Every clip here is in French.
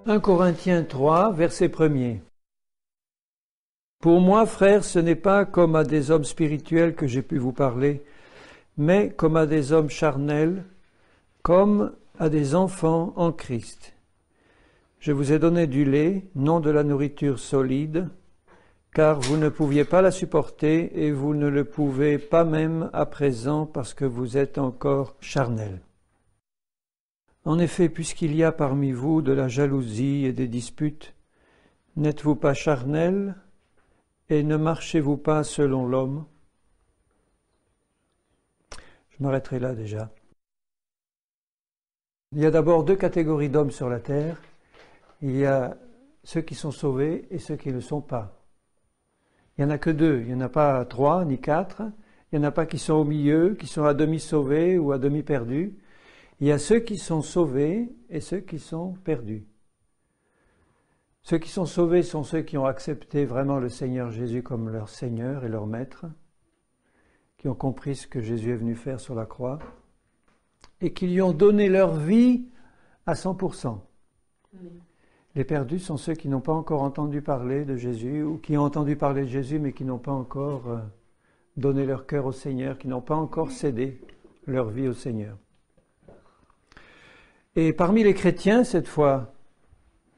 1 Corinthiens 3, verset 1er. Pour moi, frères, ce n'est pas comme à des hommes spirituels que j'ai pu vous parler, mais comme à des hommes charnels, comme à des enfants en Christ. Je vous ai donné du lait, non de la nourriture solide, car vous ne pouviez pas la supporter et vous ne le pouvez pas même à présent parce que vous êtes encore charnels. En effet, puisqu'il y a parmi vous de la jalousie et des disputes, n'êtes-vous pas charnels et ne marchez-vous pas selon l'homme? Je m'arrêterai là déjà. Il y a d'abord deux catégories d'hommes sur la terre. Il y a ceux qui sont sauvés et ceux qui ne le sont pas. Il n'y en a que deux, il n'y en a pas trois ni quatre. Il n'y en a pas qui sont au milieu, qui sont à demi sauvés ou à demi perdus. Il y a ceux qui sont sauvés et ceux qui sont perdus. Ceux qui sont sauvés sont ceux qui ont accepté vraiment le Seigneur Jésus comme leur Seigneur et leur Maître, qui ont compris ce que Jésus est venu faire sur la croix et qui lui ont donné leur vie à 100%. Les perdus sont ceux qui n'ont pas encore entendu parler de Jésus ou qui ont entendu parler de Jésus mais qui n'ont pas encore donné leur cœur au Seigneur, qui n'ont pas encore cédé leur vie au Seigneur. Et parmi les chrétiens, cette fois,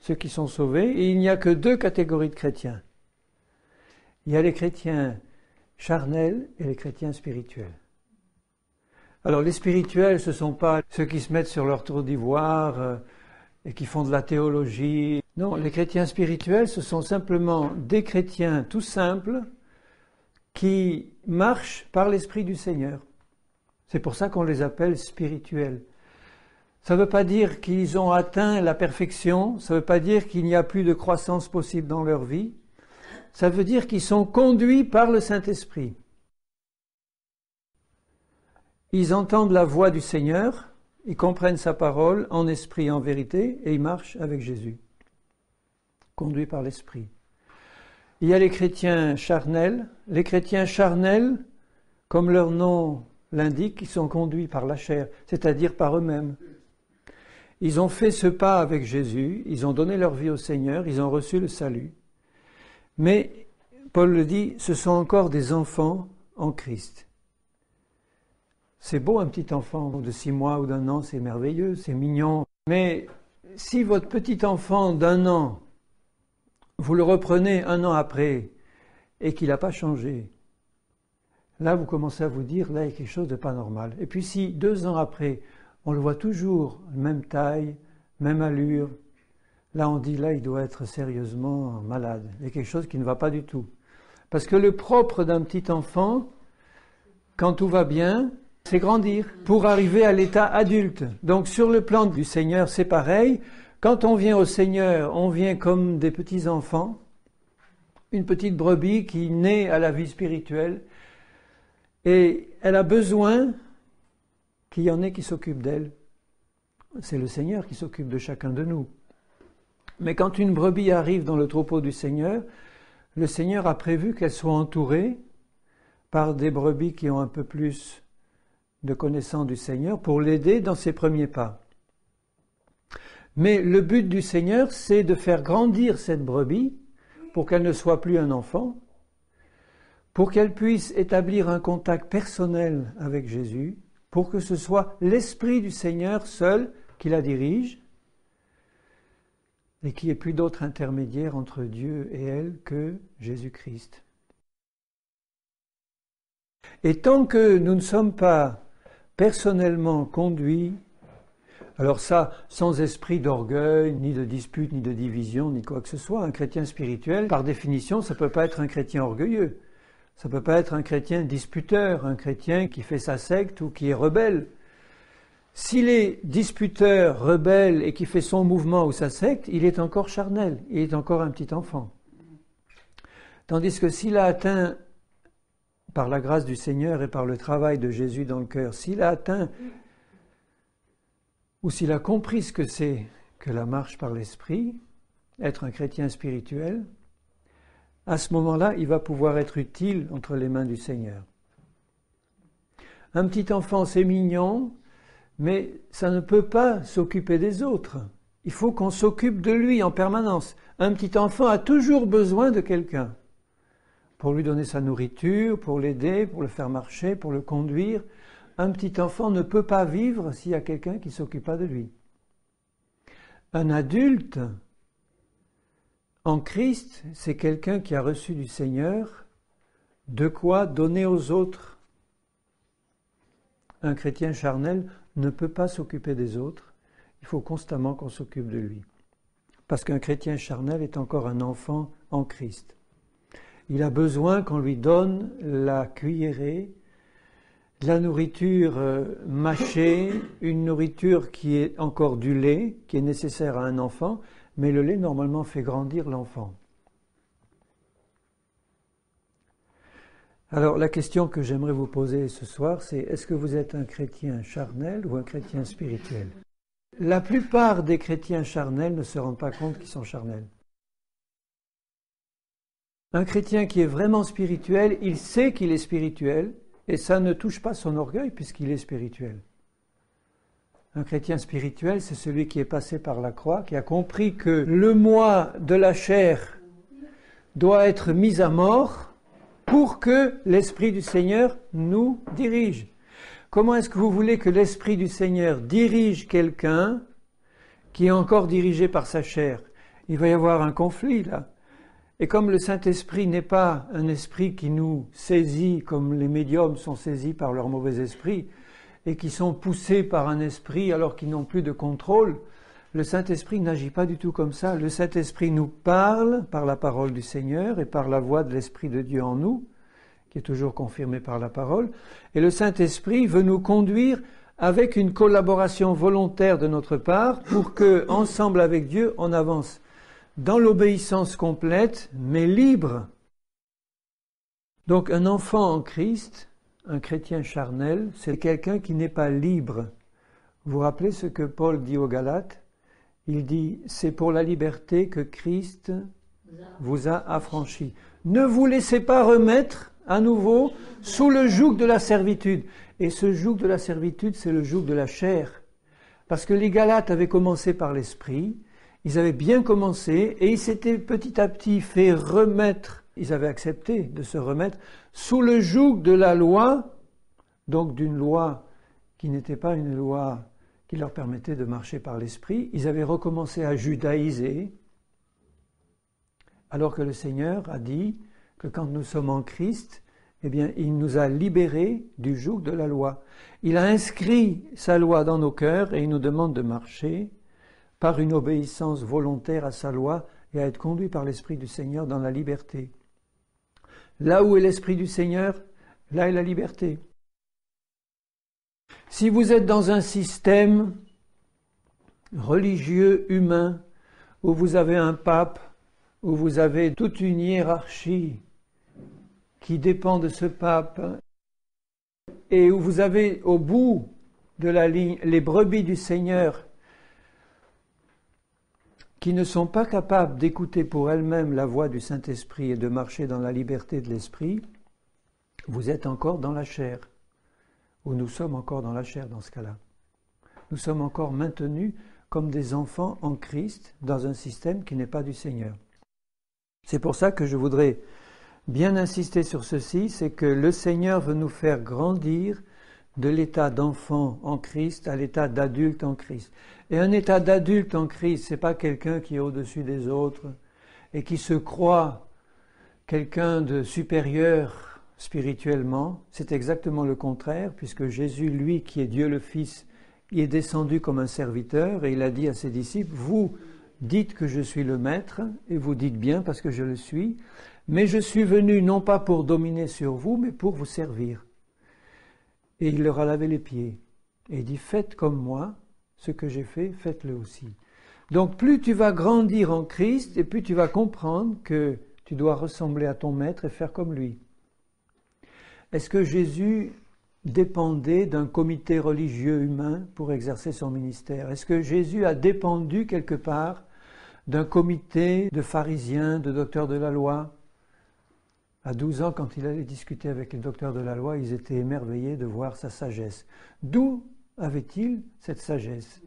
ceux qui sont sauvés, il n'y a que deux catégories de chrétiens. Il y a les chrétiens charnels et les chrétiens spirituels. Alors les spirituels, ce ne sont pas ceux qui se mettent sur leur tour d'ivoire et qui font de la théologie. Non, les chrétiens spirituels, ce sont simplement des chrétiens tout simples qui marchent par l'Esprit du Seigneur. C'est pour ça qu'on les appelle spirituels. Ça ne veut pas dire qu'ils ont atteint la perfection, ça ne veut pas dire qu'il n'y a plus de croissance possible dans leur vie. Ça veut dire qu'ils sont conduits par le Saint-Esprit. Ils entendent la voix du Seigneur, ils comprennent sa parole en esprit et en vérité, et ils marchent avec Jésus, conduits par l'Esprit. Il y a les chrétiens charnels. Les chrétiens charnels, comme leur nom l'indique, ils sont conduits par la chair, c'est-à-dire par eux-mêmes. Ils ont fait ce pas avec Jésus, ils ont donné leur vie au Seigneur, ils ont reçu le salut. Mais, Paul le dit, ce sont encore des enfants en Christ. C'est beau un petit enfant de 6 mois ou d'1 an, c'est merveilleux, c'est mignon. Mais si votre petit enfant d'1 an, vous le reprenez 1 an après et qu'il n'a pas changé, là vous commencez à vous dire, là il y a quelque chose de pas normal. Et puis si 2 ans après, on le voit toujours, même taille, même allure, là on dit, là il doit être sérieusement malade. Il y a quelque chose qui ne va pas du tout. Parce que le propre d'un petit enfant, quand tout va bien, c'est grandir pour arriver à l'état adulte. Donc sur le plan du Seigneur, c'est pareil. Quand on vient au Seigneur, on vient comme des petits enfants, une petite brebis qui naît à la vie spirituelle et elle a besoin qu'il y en ait qui s'occupent d'elle. C'est le Seigneur qui s'occupe de chacun de nous. Mais quand une brebis arrive dans le troupeau du Seigneur, le Seigneur a prévu qu'elle soit entourée par des brebis qui ont un peu plus de connaissance du Seigneur pour l'aider dans ses premiers pas. Mais le but du Seigneur, c'est de faire grandir cette brebis pour qu'elle ne soit plus un enfant, pour qu'elle puisse établir un contact personnel avec Jésus, pour que ce soit l'Esprit du Seigneur seul qui la dirige et qu'il n'y ait plus d'autre intermédiaire entre Dieu et elle que Jésus-Christ. Et tant que nous ne sommes pas personnellement conduits, alors ça, sans esprit d'orgueil, ni de dispute, ni de division, ni quoi que ce soit, un chrétien spirituel, par définition, ça ne peut pas être un chrétien orgueilleux. Ça ne peut pas être un chrétien disputeur, un chrétien qui fait sa secte ou qui est rebelle. S'il est disputeur, rebelle et qui fait son mouvement ou sa secte, il est encore charnel, il est encore un petit enfant. Tandis que s'il a atteint, par la grâce du Seigneur et par le travail de Jésus dans le cœur, s'il a atteint ou s'il a compris ce que c'est que la marche par l'Esprit, être un chrétien spirituel, à ce moment-là, il va pouvoir être utile entre les mains du Seigneur. Un petit enfant, c'est mignon, mais ça ne peut pas s'occuper des autres. Il faut qu'on s'occupe de lui en permanence. Un petit enfant a toujours besoin de quelqu'un pour lui donner sa nourriture, pour l'aider, pour le faire marcher, pour le conduire. Un petit enfant ne peut pas vivre s'il y a quelqu'un qui ne s'occupe pas de lui. Un adulte en Christ, c'est quelqu'un qui a reçu du Seigneur de quoi donner aux autres. Un chrétien charnel ne peut pas s'occuper des autres. Il faut constamment qu'on s'occupe de lui. Parce qu'un chrétien charnel est encore un enfant en Christ. Il a besoin qu'on lui donne la cuillerée, de la nourriture mâchée, une nourriture qui est encore du lait, qui est nécessaire à un enfant, mais le lait normalement fait grandir l'enfant. Alors la question que j'aimerais vous poser ce soir, c'est est-ce que vous êtes un chrétien charnel ou un chrétien spirituel ? La plupart des chrétiens charnels ne se rendent pas compte qu'ils sont charnels. Un chrétien qui est vraiment spirituel, il sait qu'il est spirituel et ça ne touche pas son orgueil puisqu'il est spirituel. Un chrétien spirituel, c'est celui qui est passé par la croix, qui a compris que le moi de la chair doit être mis à mort pour que l'Esprit du Seigneur nous dirige. Comment est-ce que vous voulez que l'Esprit du Seigneur dirige quelqu'un qui est encore dirigé par sa chair? Il va y avoir un conflit là. Et comme le Saint-Esprit n'est pas un esprit qui nous saisit comme les médiums sont saisis par leur mauvais esprit et qui sont poussés par un esprit alors qu'ils n'ont plus de contrôle, le Saint-Esprit n'agit pas du tout comme ça. Le Saint-Esprit nous parle par la parole du Seigneur et par la voix de l'Esprit de Dieu en nous, qui est toujours confirmée par la parole. Et le Saint-Esprit veut nous conduire avec une collaboration volontaire de notre part pour que, ensemble avec Dieu, on avance dans l'obéissance complète, mais libre. Donc un enfant en Christ, un chrétien charnel, c'est quelqu'un qui n'est pas libre. Vous vous rappelez ce que Paul dit aux Galates? Il dit, c'est pour la liberté que Christ vous a affranchis. Ne vous laissez pas remettre à nouveau sous le joug de la servitude. Et ce joug de la servitude, c'est le joug de la chair. Parce que les Galates avaient commencé par l'esprit, ils avaient bien commencé et ils s'étaient petit à petit fait remettre, ils avaient accepté de se remettre sous le joug de la loi, donc d'une loi qui n'était pas une loi qui leur permettait de marcher par l'esprit. Ils avaient recommencé à judaïser, alors que le Seigneur a dit que quand nous sommes en Christ, eh bien, il nous a libérés du joug de la loi. Il a inscrit sa loi dans nos cœurs et il nous demande de marcher par une obéissance volontaire à sa loi et à être conduit par l'Esprit du Seigneur dans la liberté. Là où est l'Esprit du Seigneur, là est la liberté. Si vous êtes dans un système religieux humain, où vous avez un pape, où vous avez toute une hiérarchie qui dépend de ce pape, et où vous avez au bout de la ligne les brebis du Seigneur qui ne sont pas capables d'écouter pour elles-mêmes la voix du Saint-Esprit et de marcher dans la liberté de l'Esprit, vous êtes encore dans la chair, ou nous sommes encore dans la chair dans ce cas-là. Nous sommes encore maintenus comme des enfants en Christ dans un système qui n'est pas du Seigneur. C'est pour ça que je voudrais bien insister sur ceci, c'est que le Seigneur veut nous faire grandir de l'état d'enfant en Christ à l'état d'adulte en Christ. Et un état d'adulte en Christ, c'est pas quelqu'un qui est au-dessus des autres et qui se croit quelqu'un de supérieur spirituellement. C'est exactement le contraire, puisque Jésus, lui, qui est Dieu le Fils, il est descendu comme un serviteur et il a dit à ses disciples, vous dites que je suis le maître, et vous dites bien parce que je le suis, mais je suis venu non pas pour dominer sur vous, mais pour vous servir. Et il leur a lavé les pieds. Et il dit, faites comme moi, ce que j'ai fait, faites-le aussi. Donc plus tu vas grandir en Christ, et plus tu vas comprendre que tu dois ressembler à ton maître et faire comme lui. Est-ce que Jésus dépendait d'un comité religieux humain pour exercer son ministère? Est-ce que Jésus a dépendu quelque part d'un comité de pharisiens, de docteurs de la loi? À 12 ans, quand il allait discuter avec les docteurs de la loi, ils étaient émerveillés de voir sa sagesse. D'où avait-il cette sagesse?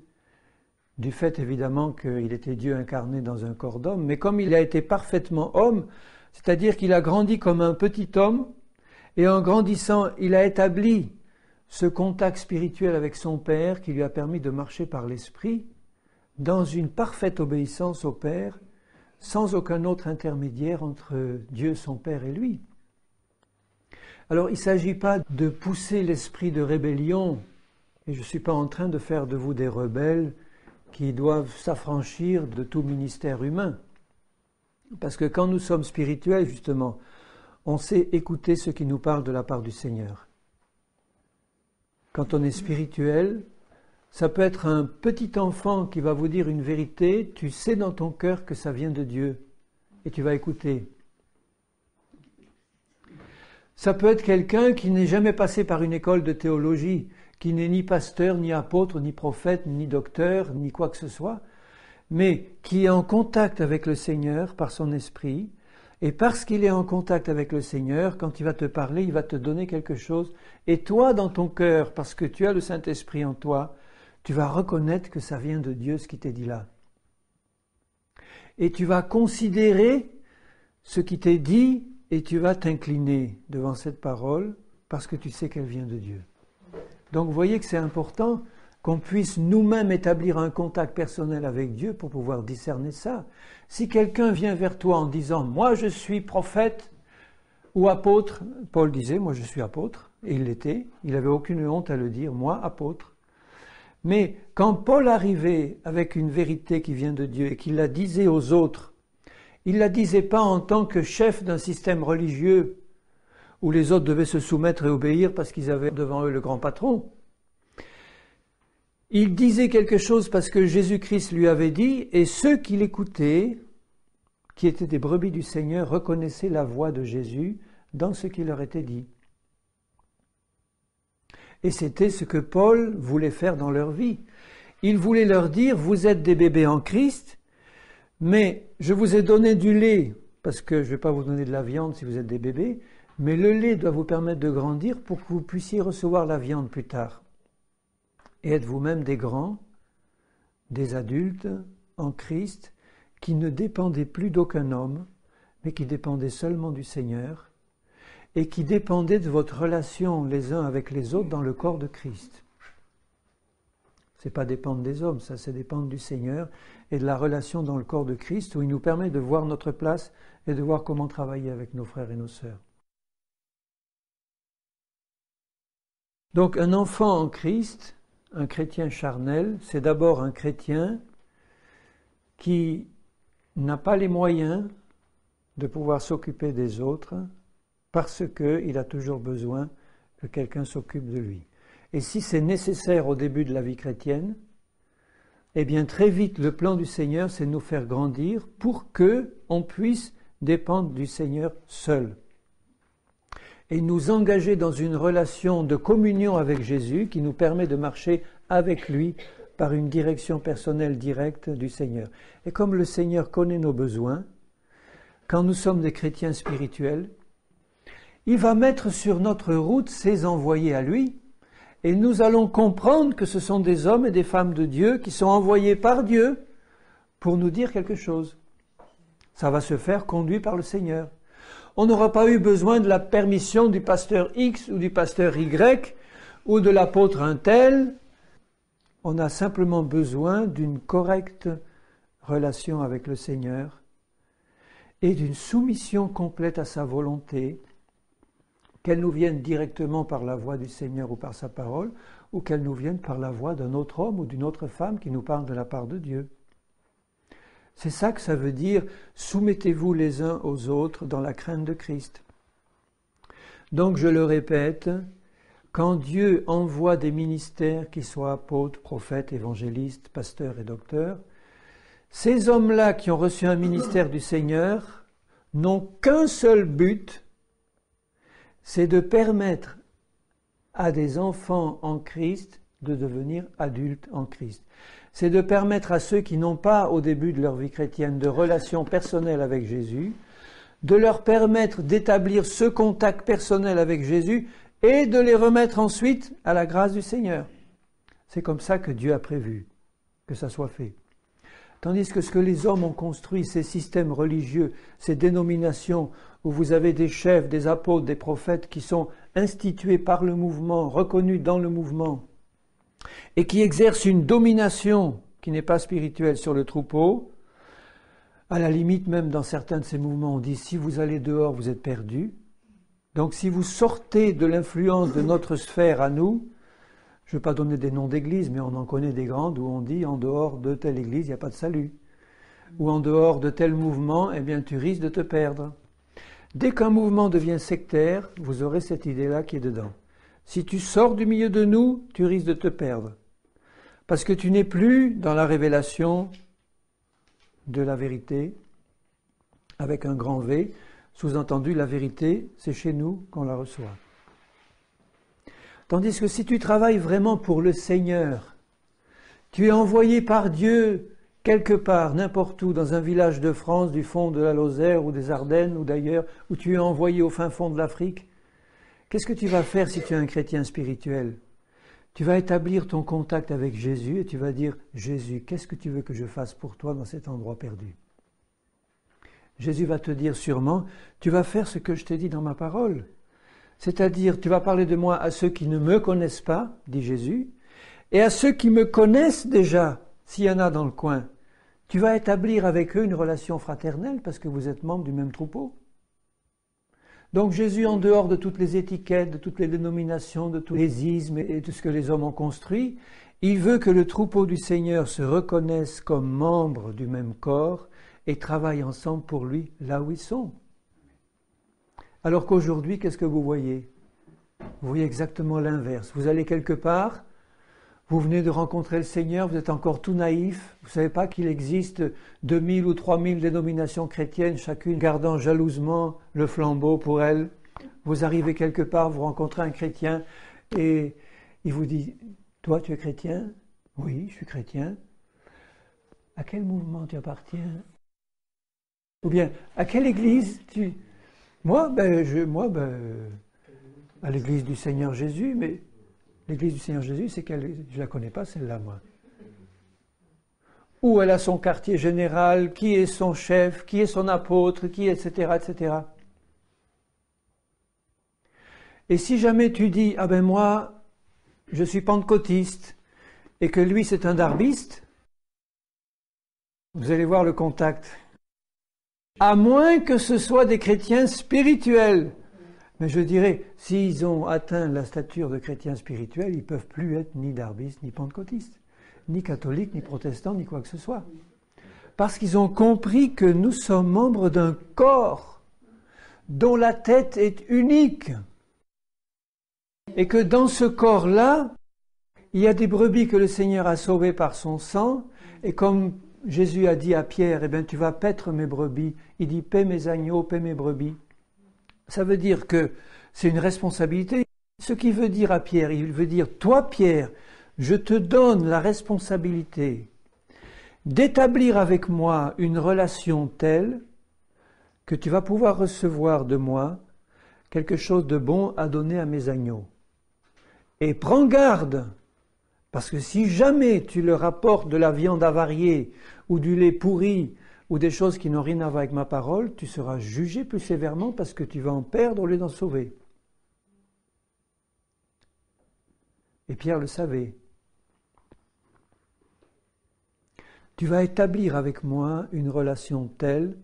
du fait évidemment qu'il était Dieu incarné dans un corps d'homme, mais comme il a été parfaitement homme, c'est-à-dire qu'il a grandi comme un petit homme, et en grandissant, il a établi ce contact spirituel avec son Père qui lui a permis de marcher par l'Esprit dans une parfaite obéissance au Père, sans aucun autre intermédiaire entre Dieu, son Père et lui. Alors il ne s'agit pas de pousser l'esprit de rébellion, et je ne suis pas en train de faire de vous des rebelles qui doivent s'affranchir de tout ministère humain. Parce que quand nous sommes spirituels, justement, on sait écouter ce qui nous parle de la part du Seigneur. Quand on est spirituel, ça peut être un petit enfant qui va vous dire une vérité, tu sais dans ton cœur que ça vient de Dieu, et tu vas écouter. Ça peut être quelqu'un qui n'est jamais passé par une école de théologie, qui n'est ni pasteur, ni apôtre, ni prophète, ni docteur, ni quoi que ce soit, mais qui est en contact avec le Seigneur par son esprit, et parce qu'il est en contact avec le Seigneur, quand il va te parler, il va te donner quelque chose. Et toi, dans ton cœur, parce que tu as le Saint-Esprit en toi, tu vas reconnaître que ça vient de Dieu, ce qui t'est dit là. Et tu vas considérer ce qui t'est dit, et tu vas t'incliner devant cette parole, parce que tu sais qu'elle vient de Dieu. Donc vous voyez que c'est important qu'on puisse nous-mêmes établir un contact personnel avec Dieu pour pouvoir discerner ça. Si quelqu'un vient vers toi en disant « moi je suis prophète » ou apôtre, Paul disait « moi je suis apôtre », et il l'était, il n'avait aucune honte à le dire « moi apôtre ». Mais quand Paul arrivait avec une vérité qui vient de Dieu et qu'il la disait aux autres, il ne la disait pas en tant que chef d'un système religieux où les autres devaient se soumettre et obéir parce qu'ils avaient devant eux le grand patron. Il disait quelque chose parce que Jésus-Christ lui avait dit, et ceux qui l'écoutaient, qui étaient des brebis du Seigneur, reconnaissaient la voix de Jésus dans ce qui leur était dit. Et c'était ce que Paul voulait faire dans leur vie. Il voulait leur dire, vous êtes des bébés en Christ, mais je vous ai donné du lait, parce que je ne vais pas vous donner de la viande si vous êtes des bébés, mais le lait doit vous permettre de grandir pour que vous puissiez recevoir la viande plus tard. Et être vous-même des grands, des adultes en Christ, qui ne dépendaient plus d'aucun homme, mais qui dépendaient seulement du Seigneur, et qui dépendaient de votre relation les uns avec les autres dans le corps de Christ. Ce n'est pas dépendre des hommes, ça c'est dépendre du Seigneur et de la relation dans le corps de Christ, où il nous permet de voir notre place et de voir comment travailler avec nos frères et nos sœurs. Donc un enfant en Christ, un chrétien charnel, c'est d'abord un chrétien qui n'a pas les moyens de pouvoir s'occuper des autres parce qu'il a toujours besoin que quelqu'un s'occupe de lui. Et si c'est nécessaire au début de la vie chrétienne, eh bien très vite le plan du Seigneur, c'est de nous faire grandir pour qu'on puisse dépendre du Seigneur seul. Et nous engager dans une relation de communion avec Jésus qui nous permet de marcher avec lui par une direction personnelle directe du Seigneur. Et comme le Seigneur connaît nos besoins, quand nous sommes des chrétiens spirituels, il va mettre sur notre route ses envoyés à lui, et nous allons comprendre que ce sont des hommes et des femmes de Dieu qui sont envoyés par Dieu pour nous dire quelque chose. Ça va se faire conduit par le Seigneur. On n'aura pas eu besoin de la permission du pasteur X ou du pasteur Y ou de l'apôtre un tel. On a simplement besoin d'une correcte relation avec le Seigneur et d'une soumission complète à sa volonté, qu'elle nous vienne directement par la voix du Seigneur ou par sa parole, ou qu'elle nous vienne par la voix d'un autre homme ou d'une autre femme qui nous parle de la part de Dieu. C'est ça que ça veut dire, soumettez-vous les uns aux autres dans la crainte de Christ. Donc je le répète, quand Dieu envoie des ministères qui soient apôtres, prophètes, évangélistes, pasteurs et docteurs, ces hommes-là qui ont reçu un ministère du Seigneur n'ont qu'un seul but, c'est de permettre à des enfants en Christ de devenir adultes en Christ. C'est de permettre à ceux qui n'ont pas, au début de leur vie chrétienne, de relation personnelle avec Jésus, de leur permettre d'établir ce contact personnel avec Jésus et de les remettre ensuite à la grâce du Seigneur. C'est comme ça que Dieu a prévu. que ça soit fait. Tandis que ce que les hommes ont construit, ces systèmes religieux, ces dénominations où vous avez des chefs, des apôtres, des prophètes qui sont institués par le mouvement, reconnus dans le mouvement, et qui exercent une domination qui n'est pas spirituelle sur le troupeau, à la limite même dans certains de ces mouvements, on dit si vous allez dehors, vous êtes perdus. Donc si vous sortez de l'influence de notre sphère à nous, je ne veux pas donner des noms d'églises, mais on en connaît des grandes où on dit en dehors de telle église, il n'y a pas de salut. Ou en dehors de tel mouvement, eh bien tu risques de te perdre. Dès qu'un mouvement devient sectaire, vous aurez cette idée-là qui est dedans. Si tu sors du milieu de nous, tu risques de te perdre. Parce que tu n'es plus dans la révélation de la vérité, avec un grand V, sous-entendu la vérité, c'est chez nous qu'on la reçoit. Tandis que si tu travailles vraiment pour le Seigneur, tu es envoyé par Dieu quelque part, n'importe où, dans un village de France, du fond de la Lozère ou des Ardennes ou d'ailleurs, où tu es envoyé au fin fond de l'Afrique, qu'est-ce que tu vas faire si tu es un chrétien spirituel? Tu vas établir ton contact avec Jésus et tu vas dire « Jésus, qu'est-ce que tu veux que je fasse pour toi dans cet endroit perdu ?» Jésus va te dire sûrement « Tu vas faire ce que je t'ai dit dans ma parole. » C'est-à-dire, tu vas parler de moi à ceux qui ne me connaissent pas, dit Jésus, et à ceux qui me connaissent déjà, s'il y en a dans le coin. Tu vas établir avec eux une relation fraternelle parce que vous êtes membres du même troupeau. Donc Jésus, en dehors de toutes les étiquettes, de toutes les dénominations, de tous les ismes et de ce que les hommes ont construit, il veut que le troupeau du Seigneur se reconnaisse comme membre du même corps et travaille ensemble pour lui là où ils sont. Alors qu'aujourd'hui, qu'est-ce que vous voyez? Vous voyez exactement l'inverse. Vous allez quelque part, vous venez de rencontrer le Seigneur, vous êtes encore tout naïf, vous ne savez pas qu'il existe 2000 ou 3000 dénominations chrétiennes, chacune gardant jalousement le flambeau pour elle. Vous arrivez quelque part, vous rencontrez un chrétien et il vous dit « Toi, tu es chrétien ?»« Oui, je suis chrétien. »« À quel mouvement tu appartiens ?»« Ou bien, à quelle église tu... » Moi, à l'église du Seigneur Jésus, mais l'église du Seigneur Jésus, c'est qu'elle, je ne la connais pas celle-là, moi. Où elle a son quartier général, qui est son chef, qui est son apôtre, qui, etc., etc. Et si jamais tu dis, ah ben moi, je suis pentecôtiste, et que lui c'est un darbiste, vous allez voir le contact. À moins que ce soit des chrétiens spirituels. Mais je dirais, s'ils ont atteint la stature de chrétiens spirituels, ils ne peuvent plus être ni darbistes, ni pentecôtistes, ni catholiques, ni protestants, ni quoi que ce soit. Parce qu'ils ont compris que nous sommes membres d'un corps dont la tête est unique. Et que dans ce corps-là, il y a des brebis que le Seigneur a sauvées par son sang, et comme Jésus a dit à Pierre, eh bien, tu vas paître mes brebis. Il dit, paie mes agneaux, paie mes brebis. Ça veut dire que c'est une responsabilité. Ce qu'il veut dire à Pierre, il veut dire, toi Pierre, je te donne la responsabilité d'établir avec moi une relation telle que tu vas pouvoir recevoir de moi quelque chose de bon à donner à mes agneaux. Et prends garde, parce que si jamais tu leur apportes de la viande avariée ou du lait pourri ou des choses qui n'ont rien à voir avec ma parole, tu seras jugé plus sévèrement parce que tu vas en perdre au lieu d'en sauver. Et Pierre le savait. Tu vas établir avec moi une relation telle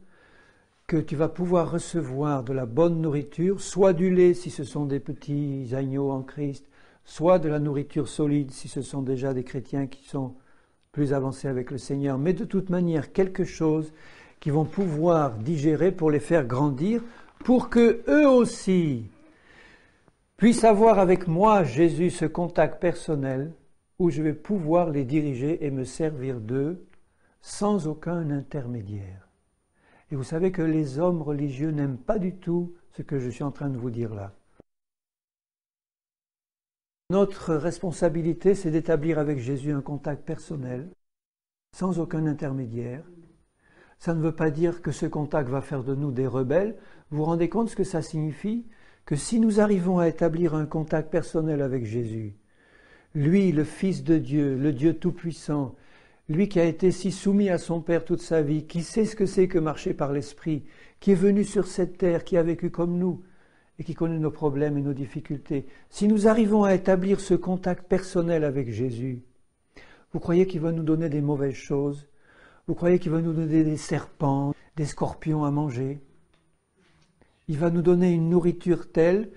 que tu vas pouvoir recevoir de la bonne nourriture, soit du lait si ce sont des petits agneaux en Christ, soit de la nourriture solide si ce sont déjà des chrétiens qui sont plus avancés avec le Seigneur, mais de toute manière quelque chose qui vont pouvoir digérer pour les faire grandir, pour que eux aussi puissent avoir avec moi, Jésus, ce contact personnel où je vais pouvoir les diriger et me servir d'eux sans aucun intermédiaire. Et vous savez que les hommes religieux n'aiment pas du tout ce que je suis en train de vous dire là. Notre responsabilité, c'est d'établir avec Jésus un contact personnel, sans aucun intermédiaire. Ça ne veut pas dire que ce contact va faire de nous des rebelles. Vous vous rendez compte ce que ça signifie? Que si nous arrivons à établir un contact personnel avec Jésus, lui, le Fils de Dieu, le Dieu Tout-Puissant, lui qui a été si soumis à son Père toute sa vie, qui sait ce que c'est que marcher par l'Esprit, qui est venu sur cette terre, qui a vécu comme nous et qui connaît nos problèmes et nos difficultés, si nous arrivons à établir ce contact personnel avec Jésus, vous croyez qu'il va nous donner des mauvaises choses? Vous croyez qu'il va nous donner des serpents, des scorpions à manger? Il va nous donner une nourriture telle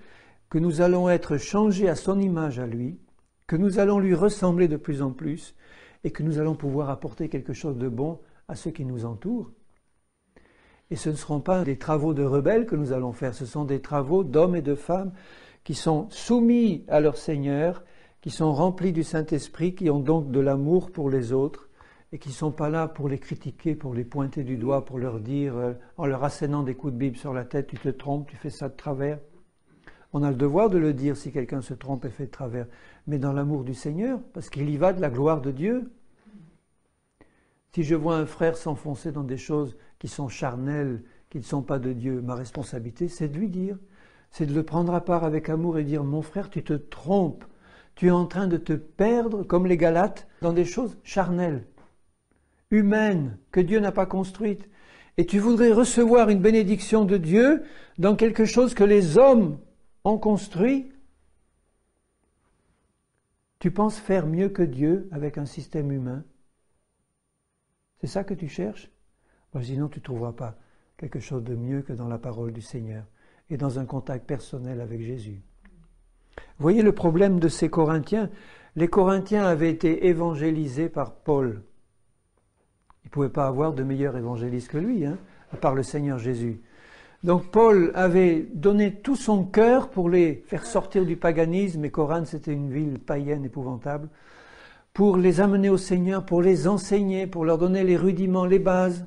que nous allons être changés à son image à lui, que nous allons lui ressembler de plus en plus et que nous allons pouvoir apporter quelque chose de bon à ceux qui nous entourent. Et ce ne seront pas des travaux de rebelles que nous allons faire, ce sont des travaux d'hommes et de femmes qui sont soumis à leur Seigneur, qui sont remplis du Saint-Esprit, qui ont donc de l'amour pour les autres et qui ne sont pas là pour les critiquer, pour les pointer du doigt, pour leur dire, en leur assénant des coups de Bible sur la tête, tu te trompes, tu fais ça de travers. On a le devoir de le dire si quelqu'un se trompe et fait de travers, mais dans l'amour du Seigneur, parce qu'il y va de la gloire de Dieu. Si je vois un frère s'enfoncer dans des choses qui sont charnelles, qui ne sont pas de Dieu, ma responsabilité, c'est de lui dire, c'est de le prendre à part avec amour et dire, mon frère, tu te trompes, tu es en train de te perdre, comme les Galates, dans des choses charnelles, humaines, que Dieu n'a pas construites. Et tu voudrais recevoir une bénédiction de Dieu dans quelque chose que les hommes ont construit. Tu penses faire mieux que Dieu avec un système humain? C'est ça que tu cherches? Sinon, tu ne trouveras pas quelque chose de mieux que dans la parole du Seigneur et dans un contact personnel avec Jésus. Vous voyez le problème de ces Corinthiens? Les Corinthiens avaient été évangélisés par Paul. Il ne pouvait pas avoir de meilleur évangéliste que lui, à part le Seigneur Jésus. Donc Paul avait donné tout son cœur pour les faire sortir du paganisme, et Corinthe c'était une ville païenne épouvantable, pour les amener au Seigneur, pour les enseigner, pour leur donner les rudiments, les bases.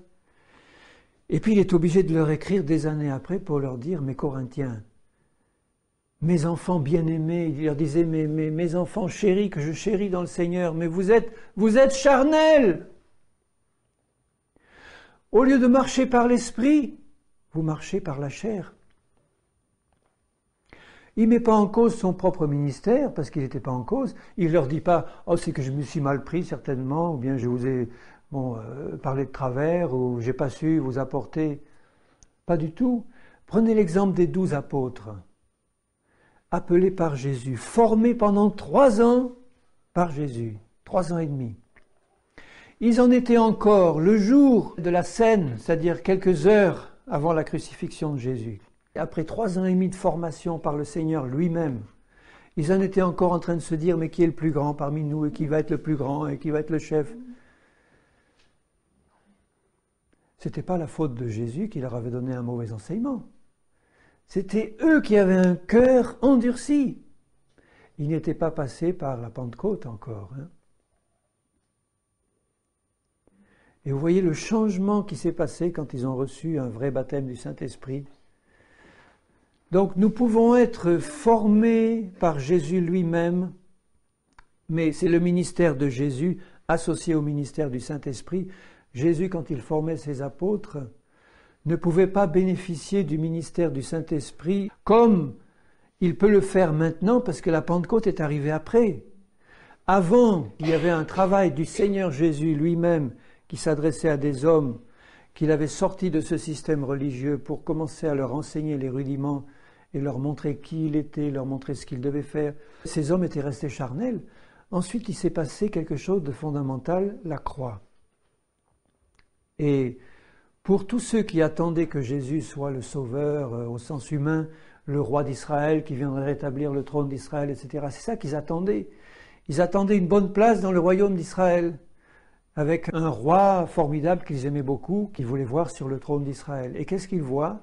Et puis il est obligé de leur écrire des années après pour leur dire, mes Corinthiens, mes enfants bien-aimés, il leur disait, mes enfants chéris, que je chéris dans le Seigneur, mais vous êtes charnels. Au lieu de marcher par l'esprit, vous marchez par la chair. Il ne met pas en cause son propre ministère, parce qu'il n'était pas en cause. Il ne leur dit pas « Oh, c'est que je me suis mal pris, certainement, ou bien je vous ai parlé de travers, ou j'ai pas su vous apporter. » Pas du tout. Prenez l'exemple des 12 apôtres, appelés par Jésus, formés pendant 3 ans par Jésus, 3 ans et demi. Ils en étaient encore le jour de la scène, c'est-à-dire quelques heures avant la crucifixion de Jésus. Après 3 ans et demi de formation par le Seigneur lui-même, ils en étaient encore en train de se dire, mais qui est le plus grand parmi nous, et qui va être le plus grand, et qui va être le chef? Ce n'était pas la faute de Jésus qui leur avait donné un mauvais enseignement. C'était eux qui avaient un cœur endurci. Ils n'étaient pas passés par la Pentecôte encore. Et vous voyez le changement qui s'est passé quand ils ont reçu un vrai baptême du Saint-Esprit. Donc nous pouvons être formés par Jésus lui-même, mais c'est le ministère de Jésus associé au ministère du Saint-Esprit. Jésus, quand il formait ses apôtres, ne pouvait pas bénéficier du ministère du Saint-Esprit comme il peut le faire maintenant parce que la Pentecôte est arrivée après. Avant, il y avait un travail du Seigneur Jésus lui-même qui s'adressait à des hommes qu'il avait sortis de ce système religieux pour commencer à leur enseigner les rudiments et leur montrer qui il était, leur montrer ce qu'ils devaient faire. Ces hommes étaient restés charnels. Ensuite, il s'est passé quelque chose de fondamental, la croix. Et pour tous ceux qui attendaient que Jésus soit le sauveur au sens humain, le roi d'Israël qui viendrait rétablir le trône d'Israël, etc., c'est ça qu'ils attendaient. Ils attendaient une bonne place dans le royaume d'Israël, avec un roi formidable qu'ils aimaient beaucoup, qu'ils voulaient voir sur le trône d'Israël. Et qu'est-ce qu'ils voient?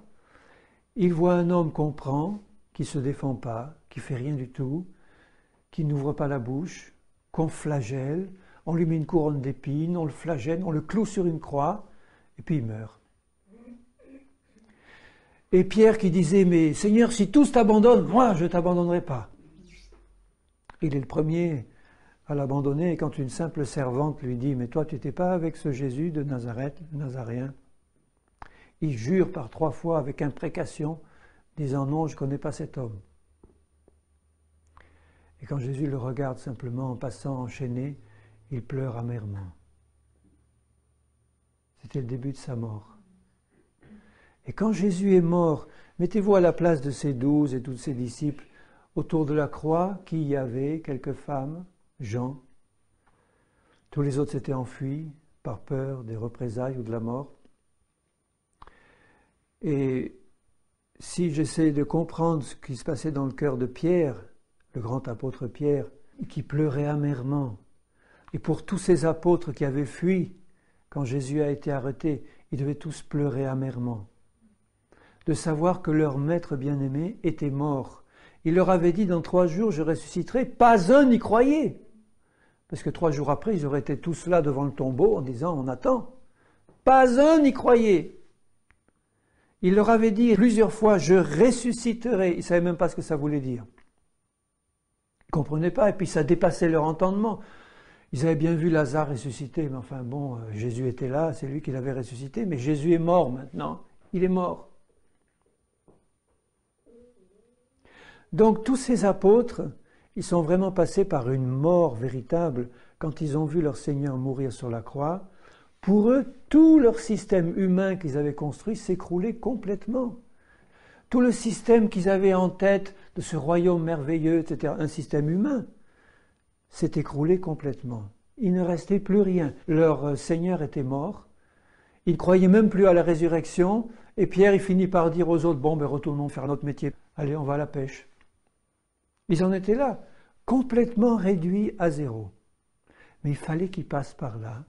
Ils voient un homme qu'on prend, qui ne se défend pas, qui ne fait rien du tout, qui n'ouvre pas la bouche, qu'on flagelle, on lui met une couronne d'épines, on le flagelle, on le cloue sur une croix, et puis il meurt. Et Pierre qui disait, mais Seigneur, si tous t'abandonnent, moi je ne t'abandonnerai pas. Il est le premier à l'abandonner, et quand une simple servante lui dit, mais toi tu n'étais pas avec ce Jésus de Nazareth, le Nazaréen, il jure par 3 fois avec imprécation, disant non, je ne connais pas cet homme. Et quand Jésus le regarde simplement en passant enchaîné, il pleure amèrement. C'était le début de sa mort. Et quand Jésus est mort, mettez-vous à la place de ses 12 et tous ses disciples. Autour de la croix, qui y avait? Quelques femmes, Jean. Tous les autres s'étaient enfuis par peur des représailles ou de la mort. Et si j'essaie de comprendre ce qui se passait dans le cœur de Pierre, le grand apôtre Pierre, qui pleurait amèrement, et pour tous ces apôtres qui avaient fui quand Jésus a été arrêté, ils devaient tous pleurer amèrement, de savoir que leur maître bien-aimé était mort. Il leur avait dit, dans 3 jours, je ressusciterai. Pas un n'y croyait. Parce que 3 jours après, ils auraient été tous là devant le tombeau en disant, on attend. Pas un n'y croyait. Il leur avait dit plusieurs fois, je ressusciterai. Ils ne savaient même pas ce que ça voulait dire. Ils ne comprenaient pas, et puis ça dépassait leur entendement. Ils avaient bien vu Lazare ressusciter, mais enfin bon, Jésus était là, c'est lui qui l'avait ressuscité, mais Jésus est mort maintenant. Il est mort. Donc tous ces apôtres, ils sont vraiment passés par une mort véritable quand ils ont vu leur Seigneur mourir sur la croix. Pour eux, tout leur système humain qu'ils avaient construit s'écroulait complètement. Tout le système qu'ils avaient en tête de ce royaume merveilleux, etc., un système humain, s'est écroulé complètement. Il ne restait plus rien. Leur Seigneur était mort. Ils ne croyaient même plus à la résurrection. Et Pierre, il finit par dire aux autres, bon, ben retournons faire notre métier. Allez, on va à la pêche. Ils en étaient là, complètement réduits à zéro. Mais il fallait qu'ils passent par là,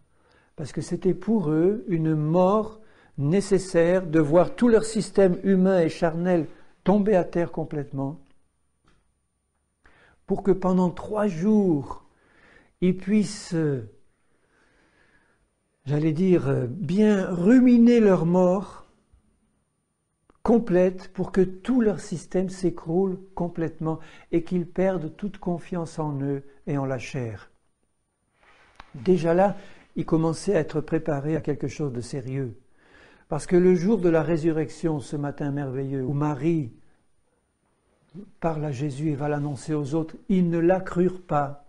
parce que c'était pour eux une mort nécessaire de voir tout leur système humain et charnel tomber à terre complètement, pour que pendant 3 jours, ils puissent, j'allais dire, bien ruminer leur mort complète, pour que tout leur système s'écroule complètement et qu'ils perdent toute confiance en eux et en la chair. Déjà là, ils commençaient à être préparés à quelque chose de sérieux. Parce que le jour de la résurrection, ce matin merveilleux, où Marie parle à Jésus et va l'annoncer aux autres, ils ne la crurent pas.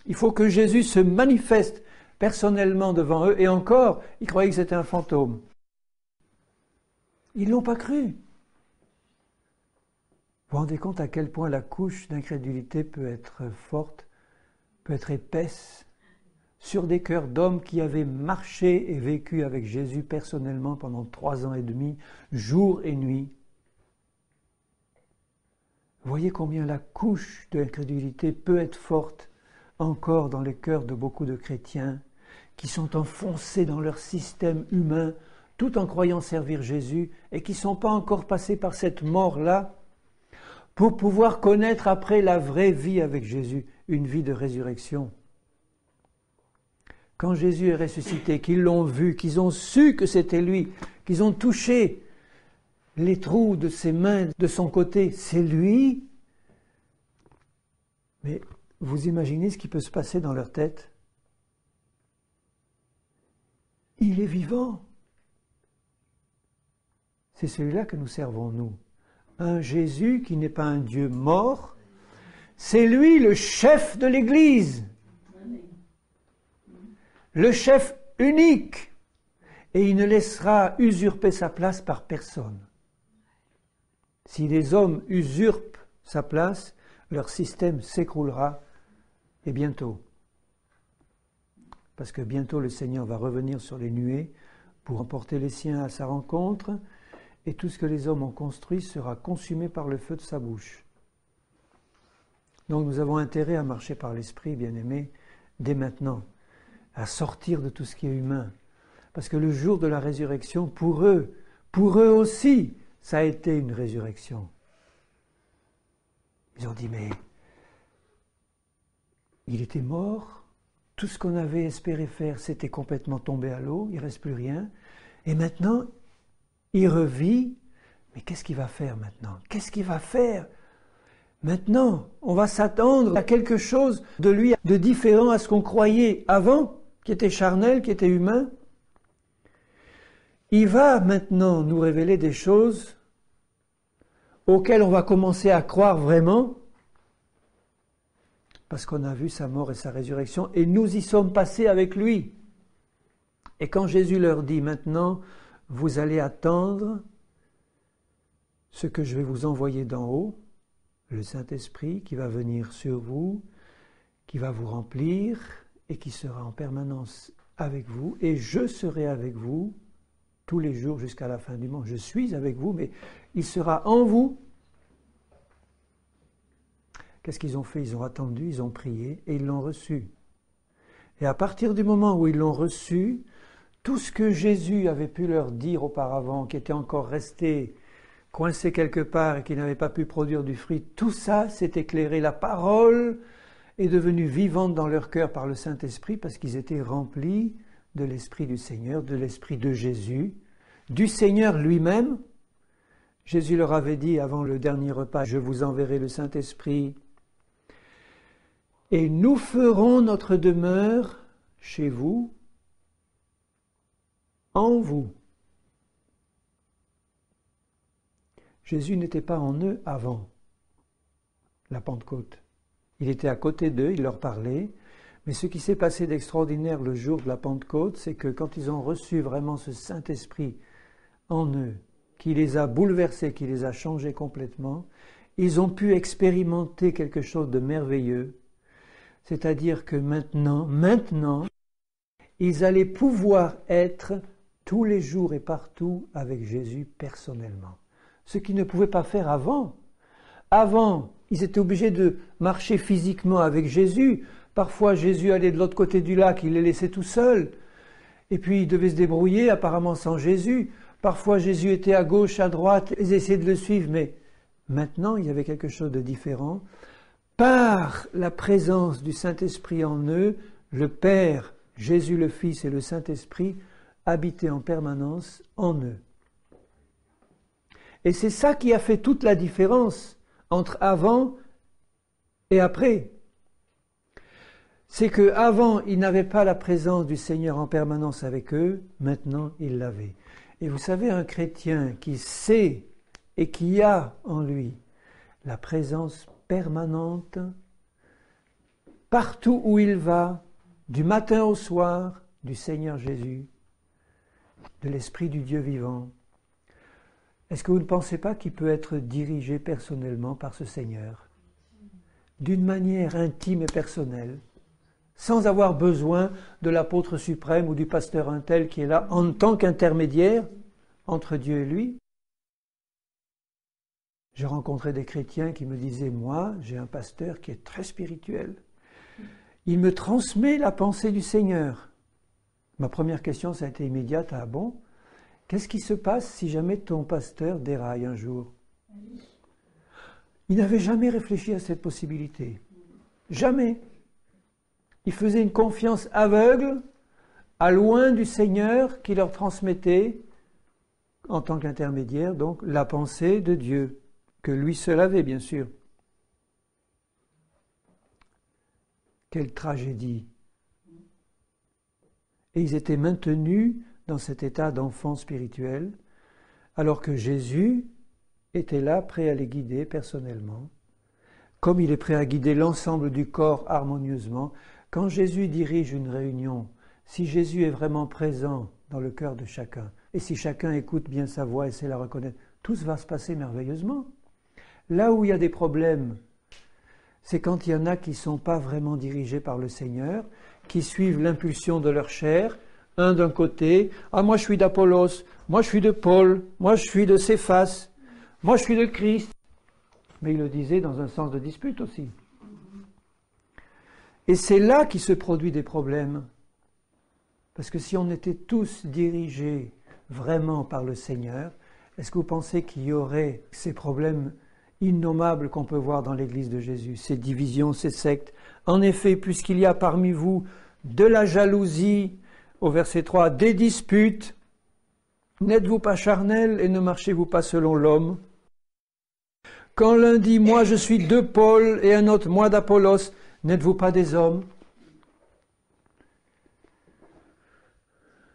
Il faut que Jésus se manifeste personnellement devant eux, et encore, ils croyaient que c'était un fantôme. Ils ne l'ont pas cru. Vous vous rendez compte à quel point la couche d'incrédulité peut être forte, peut être épaisse, sur des cœurs d'hommes qui avaient marché et vécu avec Jésus personnellement pendant 3 ans et demi, jour et nuit. Vous voyez combien la couche de l'incrédulité peut être forte encore dans les cœurs de beaucoup de chrétiens qui sont enfoncés dans leur système humain tout en croyant servir Jésus, et qui ne sont pas encore passés par cette mort-là, pour pouvoir connaître après la vraie vie avec Jésus, une vie de résurrection. Quand Jésus est ressuscité, qu'ils l'ont vu, qu'ils ont su que c'était lui, qu'ils ont touché les trous de ses mains, de son côté, c'est lui. Mais vous imaginez ce qui peut se passer dans leur tête? Il est vivant. C'est celui-là que nous servons, nous. Un Jésus qui n'est pas un Dieu mort, c'est lui le chef de l'Église. Le chef unique. Et il ne laissera usurper sa place par personne. Si les hommes usurpent sa place, leur système s'écroulera, et bientôt. Parce que bientôt le Seigneur va revenir sur les nuées pour emporter les siens à sa rencontre, et tout ce que les hommes ont construit sera consumé par le feu de sa bouche. Donc nous avons intérêt à marcher par l'Esprit, bien-aimés, dès maintenant, à sortir de tout ce qui est humain. Parce que le jour de la résurrection, pour eux aussi, ça a été une résurrection. Ils ont dit, mais il était mort, tout ce qu'on avait espéré faire, c'était complètement tombé à l'eau, il ne reste plus rien, et maintenant, il revit, mais qu'est-ce qu'il va faire maintenant? Qu'est-ce qu'il va faire? Maintenant, on va s'attendre à quelque chose de lui de différent à ce qu'on croyait avant, qui était charnel, qui était humain. Il va maintenant nous révéler des choses auxquelles on va commencer à croire vraiment, parce qu'on a vu sa mort et sa résurrection, et nous y sommes passés avec lui. Et quand Jésus leur dit maintenant, vous allez attendre ce que je vais vous envoyer d'en haut, le Saint-Esprit qui va venir sur vous, qui va vous remplir et qui sera en permanence avec vous, et je serai avec vous tous les jours jusqu'à la fin du monde. Je suis avec vous, mais il sera en vous. Qu'est-ce qu'ils ont fait? Ils ont attendu, ils ont prié et ils l'ont reçu. Et à partir du moment où ils l'ont reçu, tout ce que Jésus avait pu leur dire auparavant, qui était encore resté coincé quelque part et qui n'avait pas pu produire du fruit, tout ça s'est éclairé. La parole est devenue vivante dans leur cœur par le Saint-Esprit parce qu'ils étaient remplis de l'Esprit du Seigneur, de l'Esprit de Jésus, du Seigneur lui-même. Jésus leur avait dit avant le dernier repas, « Je vous enverrai le Saint-Esprit et nous ferons notre demeure chez vous, en vous. » Jésus n'était pas en eux avant la Pentecôte. Il était à côté d'eux, il leur parlait. Mais ce qui s'est passé d'extraordinaire le jour de la Pentecôte, c'est que quand ils ont reçu vraiment ce Saint-Esprit en eux, qui les a bouleversés, qui les a changés complètement, ils ont pu expérimenter quelque chose de merveilleux. C'est-à-dire que maintenant, ils allaient pouvoir être tous les jours et partout avec Jésus personnellement. Ce qu'ils ne pouvaient pas faire avant. Avant, ils étaient obligés de marcher physiquement avec Jésus. Parfois, Jésus allait de l'autre côté du lac, il les laissait tout seuls. Et puis, ils devaient se débrouiller, apparemment sans Jésus. Parfois, Jésus était à gauche, à droite, ils essayaient de le suivre. Mais maintenant, il y avait quelque chose de différent. Par la présence du Saint-Esprit en eux, le Père, Jésus le Fils et le Saint-Esprit habitaient en permanence en eux. Et c'est ça qui a fait toute la différence entre avant et après. C'est qu'avant, ils n'avaient pas la présence du Seigneur en permanence avec eux, maintenant ils l'avaient. Et vous savez, un chrétien qui sait et qui a en lui la présence permanente, partout où il va, du matin au soir, du Seigneur Jésus, de l'Esprit du Dieu vivant, est-ce que vous ne pensez pas qu'il peut être dirigé personnellement par ce Seigneur, d'une manière intime et personnelle, sans avoir besoin de l'apôtre suprême ou du pasteur untel qui est là en tant qu'intermédiaire entre Dieu et lui? J'ai rencontré des chrétiens qui me disaient, moi, j'ai un pasteur qui est très spirituel. Il me transmet la pensée du Seigneur. Ma première question, ça a été immédiate, ah bon? Qu'est-ce qui se passe si jamais ton pasteur déraille un jour? Il n'avait jamais réfléchi à cette possibilité. Jamais. Il faisait une confiance aveugle, à loin du Seigneur qui leur transmettait, en tant qu'intermédiaire, donc, la pensée de Dieu, que lui seul avait, bien sûr. Quelle tragédie! Et ils étaient maintenus dans cet état d'enfant spirituel, alors que Jésus était là, prêt à les guider personnellement, comme il est prêt à guider l'ensemble du corps harmonieusement. Quand Jésus dirige une réunion, si Jésus est vraiment présent dans le cœur de chacun, et si chacun écoute bien sa voix et sait la reconnaître, tout va se passer merveilleusement. Là où il y a des problèmes, c'est quand il y en a qui ne sont pas vraiment dirigés par le Seigneur, qui suivent l'impulsion de leur chair, un d'un côté, « Ah, moi je suis d'Apollos, moi je suis de Paul, moi je suis de Céphas, moi je suis de Christ. » Mais il le disait dans un sens de dispute aussi. Et c'est là qu'il se produit des problèmes. Parce que si on était tous dirigés vraiment par le Seigneur, est-ce que vous pensez qu'il y aurait ces problèmes innommables qu'on peut voir dans l'Église de Jésus, ces divisions, ces sectes? En effet, puisqu'il y a parmi vous de la jalousie, au verset 3, des disputes, n'êtes-vous pas charnels et ne marchez-vous pas selon l'homme? Quand l'un dit « moi je suis de Paul » et un autre « moi d'Apollos », n'êtes-vous pas des hommes?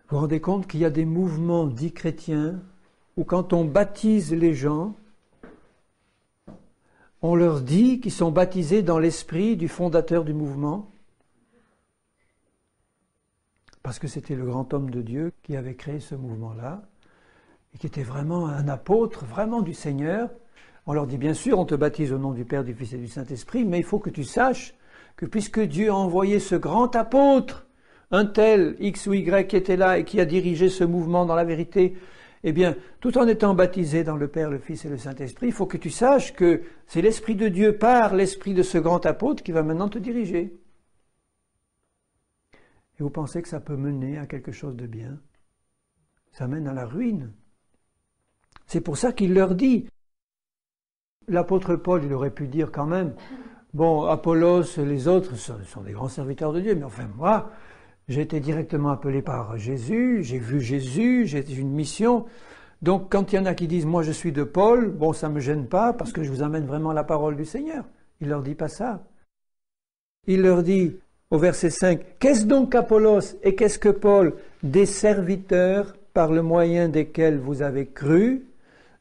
Vous vous rendez compte qu'il y a des mouvements dits chrétiens où quand on baptise les gens, on leur dit qu'ils sont baptisés dans l'esprit du fondateur du mouvement. parce que c'était le grand homme de Dieu qui avait créé ce mouvement-là, et qui était vraiment un apôtre, vraiment du Seigneur. On leur dit, bien sûr, on te baptise au nom du Père, du Fils et du Saint-Esprit, mais il faut que tu saches que puisque Dieu a envoyé ce grand apôtre, un tel X ou Y qui était là et qui a dirigé ce mouvement dans la vérité, eh bien, tout en étant baptisé dans le Père, le Fils et le Saint-Esprit, il faut que tu saches que c'est l'Esprit de Dieu par l'Esprit de ce grand apôtre qui va maintenant te diriger. Et vous pensez que ça peut mener à quelque chose de bien? Ça mène à la ruine. C'est pour ça qu'il leur dit. L'apôtre Paul, il aurait pu dire quand même, bon, Apollos, les autres sont des grands serviteurs de Dieu, mais enfin moi, j'ai été directement appelé par Jésus, j'ai vu Jésus, j'ai une mission. Donc quand il y en a qui disent, moi je suis de Paul, bon, ça ne me gêne pas parce que je vous amène vraiment la parole du Seigneur. Il leur dit pas ça. Il leur dit, au verset 5, « Qu'est-ce donc qu'Apollos et qu'est-ce que Paul? Des serviteurs par le moyen desquels vous avez cru,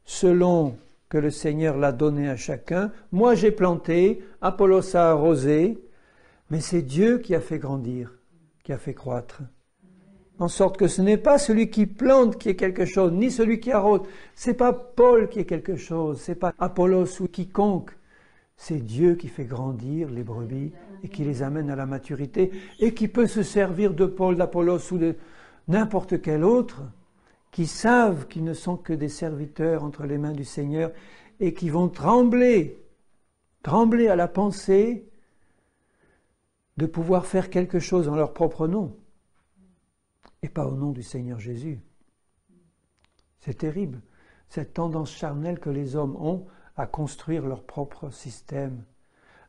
selon que le Seigneur l'a donné à chacun. Moi j'ai planté, Apollos a arrosé, mais c'est Dieu qui a fait grandir, qui a fait croître. En sorte que ce n'est pas celui qui plante qui est quelque chose, ni celui qui arrose. C'est pas Paul qui est quelque chose, c'est pas Apollos ou quiconque. C'est Dieu qui fait grandir les brebis et qui les amène à la maturité et qui peut se servir de Paul, d'Apollos ou de n'importe quel autre qui savent qu'ils ne sont que des serviteurs entre les mains du Seigneur et qui vont trembler à la pensée de pouvoir faire quelque chose en leur propre nom et pas au nom du Seigneur Jésus. C'est terrible, cette tendance charnelle que les hommes ont à construire leur propre système,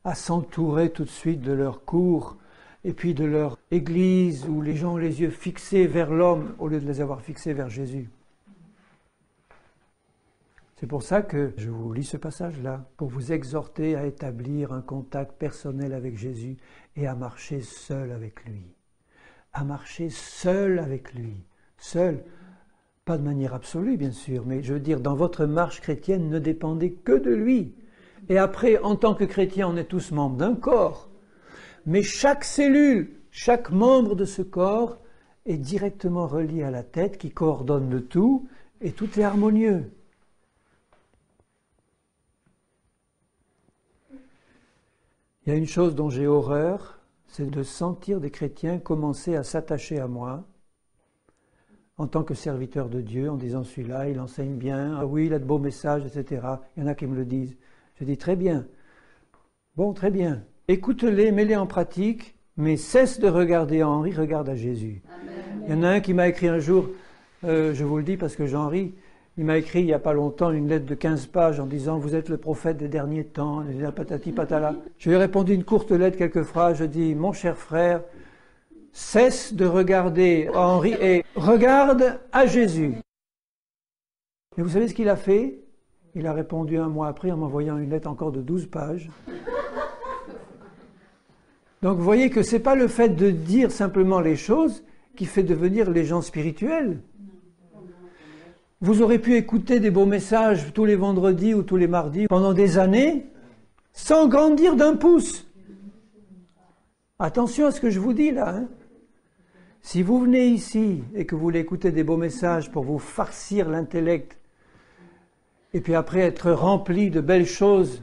à s'entourer tout de suite de leur cour et puis de leur église où les gens ont les yeux fixés vers l'homme au lieu de les avoir fixés vers Jésus. C'est pour ça que je vous lis ce passage-là, pour vous exhorter à établir un contact personnel avec Jésus et à marcher seul avec lui. À marcher seul avec lui. Seul, pas de manière absolue bien sûr, mais je veux dire, dans votre marche chrétienne, ne dépendez que de lui. Et après, en tant que chrétien, on est tous membres d'un corps. Mais chaque cellule, chaque membre de ce corps est directement relié à la tête qui coordonne le tout et tout est harmonieux. Il y a une chose dont j'ai horreur, c'est de sentir des chrétiens commencer à s'attacher à moi en tant que serviteur de Dieu en disant celui-là, il enseigne bien, ah oui, il a de beaux messages, etc. Il y en a qui me le disent. Je dis très bien. Bon, très bien. Écoute-les, mets-les en pratique, mais cesse de regarder à Henri, regarde à Jésus. Amen. Il y en a un qui m'a écrit un jour, je vous le dis parce que j'en ris, il m'a écrit il n'y a pas longtemps une lettre de 15 pages en disant « Vous êtes le prophète des derniers temps, patati patala ». Je lui ai répondu une courte lettre, quelques phrases, je dis « Mon cher frère, cesse de regarder à Henri et regarde à Jésus ». Et vous savez ce qu'il a fait? Il a répondu un mois après en m'envoyant une lettre encore de 12 pages. Donc vous voyez que ce n'est pas le fait de dire simplement les choses qui fait devenir les gens spirituels. Vous aurez pu écouter des beaux messages tous les vendredis ou tous les mardis pendant des années sans grandir d'un pouce. Attention à ce que je vous dis là. Si vous venez ici et que vous voulez écouter des beaux messages pour vous farcir l'intellect et puis après être rempli de belles choses,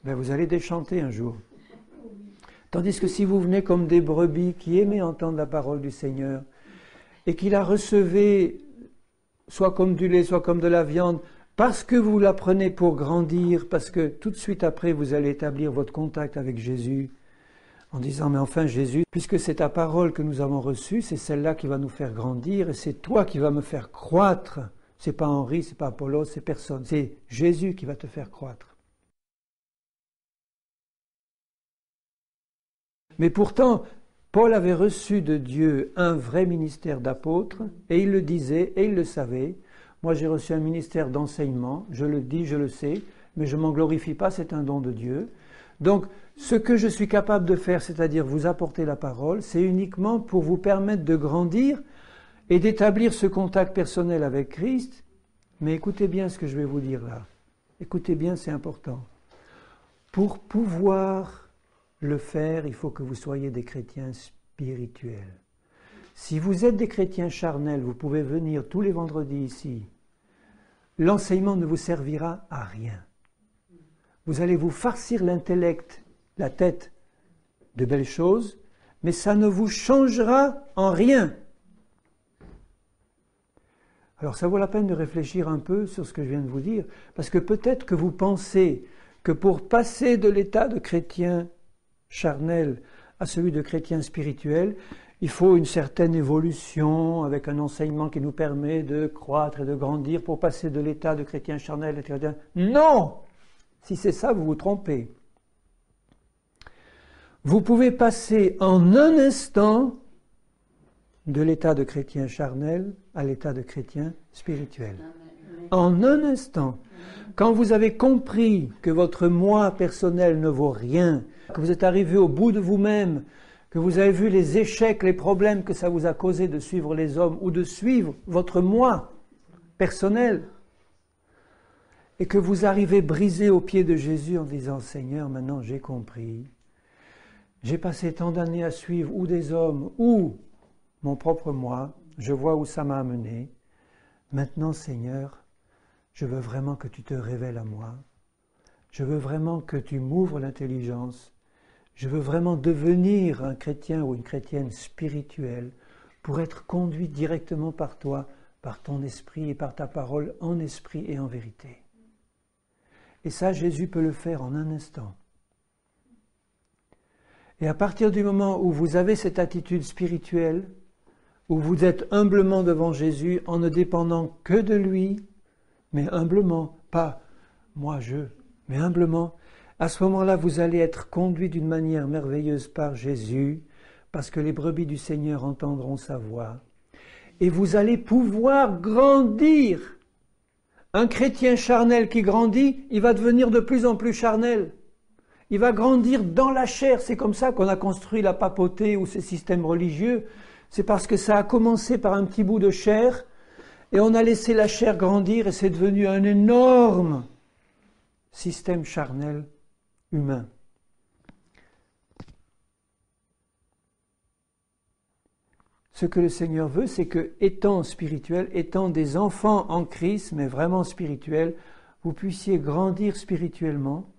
ben vous allez déchanter un jour. Tandis que si vous venez comme des brebis qui aimaient entendre la parole du Seigneur et qui la recevaient soit comme du lait, soit comme de la viande, parce que vous la prenez pour grandir, parce que tout de suite après vous allez établir votre contact avec Jésus en disant « Mais enfin Jésus, puisque c'est ta parole que nous avons reçue, c'est celle-là qui va nous faire grandir et c'est toi qui vas me faire croître. C'est pas Henri, c'est pas Apollos, c'est personne. C'est Jésus qui va te faire croître. » Mais pourtant, Paul avait reçu de Dieu un vrai ministère d'apôtre, et il le disait, et il le savait. Moi, j'ai reçu un ministère d'enseignement, je le dis, je le sais, mais je ne m'en glorifie pas, c'est un don de Dieu. Donc, ce que je suis capable de faire, c'est-à-dire vous apporter la parole, c'est uniquement pour vous permettre de grandir et d'établir ce contact personnel avec Christ. Mais écoutez bien ce que je vais vous dire là. Écoutez bien, c'est important. Pour pouvoir le faire, il faut que vous soyez des chrétiens spirituels. si vous êtes des chrétiens charnels, vous pouvez venir tous les vendredis ici. L'enseignement ne vous servira à rien. Vous allez vous farcir l'intellect, la tête de belles choses, mais ça ne vous changera en rien. Alors ça vaut la peine de réfléchir un peu sur ce que je viens de vous dire, parce que peut-être que vous pensez que pour passer de l'état de chrétien charnel à celui de chrétien spirituel, il faut une certaine évolution avec un enseignement qui nous permet de croître et de grandir pour passer de l'état de chrétien charnel à chrétien. Non! Si c'est ça, vous vous trompez. Vous pouvez passer en un instant de l'état de chrétien charnel à l'état de chrétien spirituel. En un instant. Quand vous avez compris que votre moi personnel ne vaut rien, que vous êtes arrivé au bout de vous-même, que vous avez vu les échecs, les problèmes que ça vous a causé de suivre les hommes ou de suivre votre moi personnel, et que vous arrivez brisé aux pieds de Jésus en disant « Seigneur, maintenant j'ai compris. J'ai passé tant d'années à suivre ou des hommes ou mon propre moi. Je vois où ça m'a amené. Maintenant, Seigneur, je veux vraiment que tu te révèles à moi. Je veux vraiment que tu m'ouvres l'intelligence. Je veux vraiment devenir un chrétien ou une chrétienne spirituelle pour être conduit directement par toi, par ton esprit et par ta parole en esprit et en vérité. » Et ça, Jésus peut le faire en un instant. Et à partir du moment où vous avez cette attitude spirituelle, où vous êtes humblement devant Jésus en ne dépendant que de lui, mais humblement, pas moi je, mais humblement, à ce moment-là, vous allez être conduit d'une manière merveilleuse par Jésus, parce que les brebis du Seigneur entendront sa voix. Et vous allez pouvoir grandir. Un chrétien charnel qui grandit, il va devenir de plus en plus charnel. Il va grandir dans la chair. C'est comme ça qu'on a construit la papauté ou ces systèmes religieux. C'est parce que ça a commencé par un petit bout de chair et on a laissé la chair grandir et c'est devenu un énorme système charnel humain. Ce que le Seigneur veut, c'est que, étant spirituel, étant des enfants en Christ, mais vraiment spirituels, vous puissiez grandir spirituellement,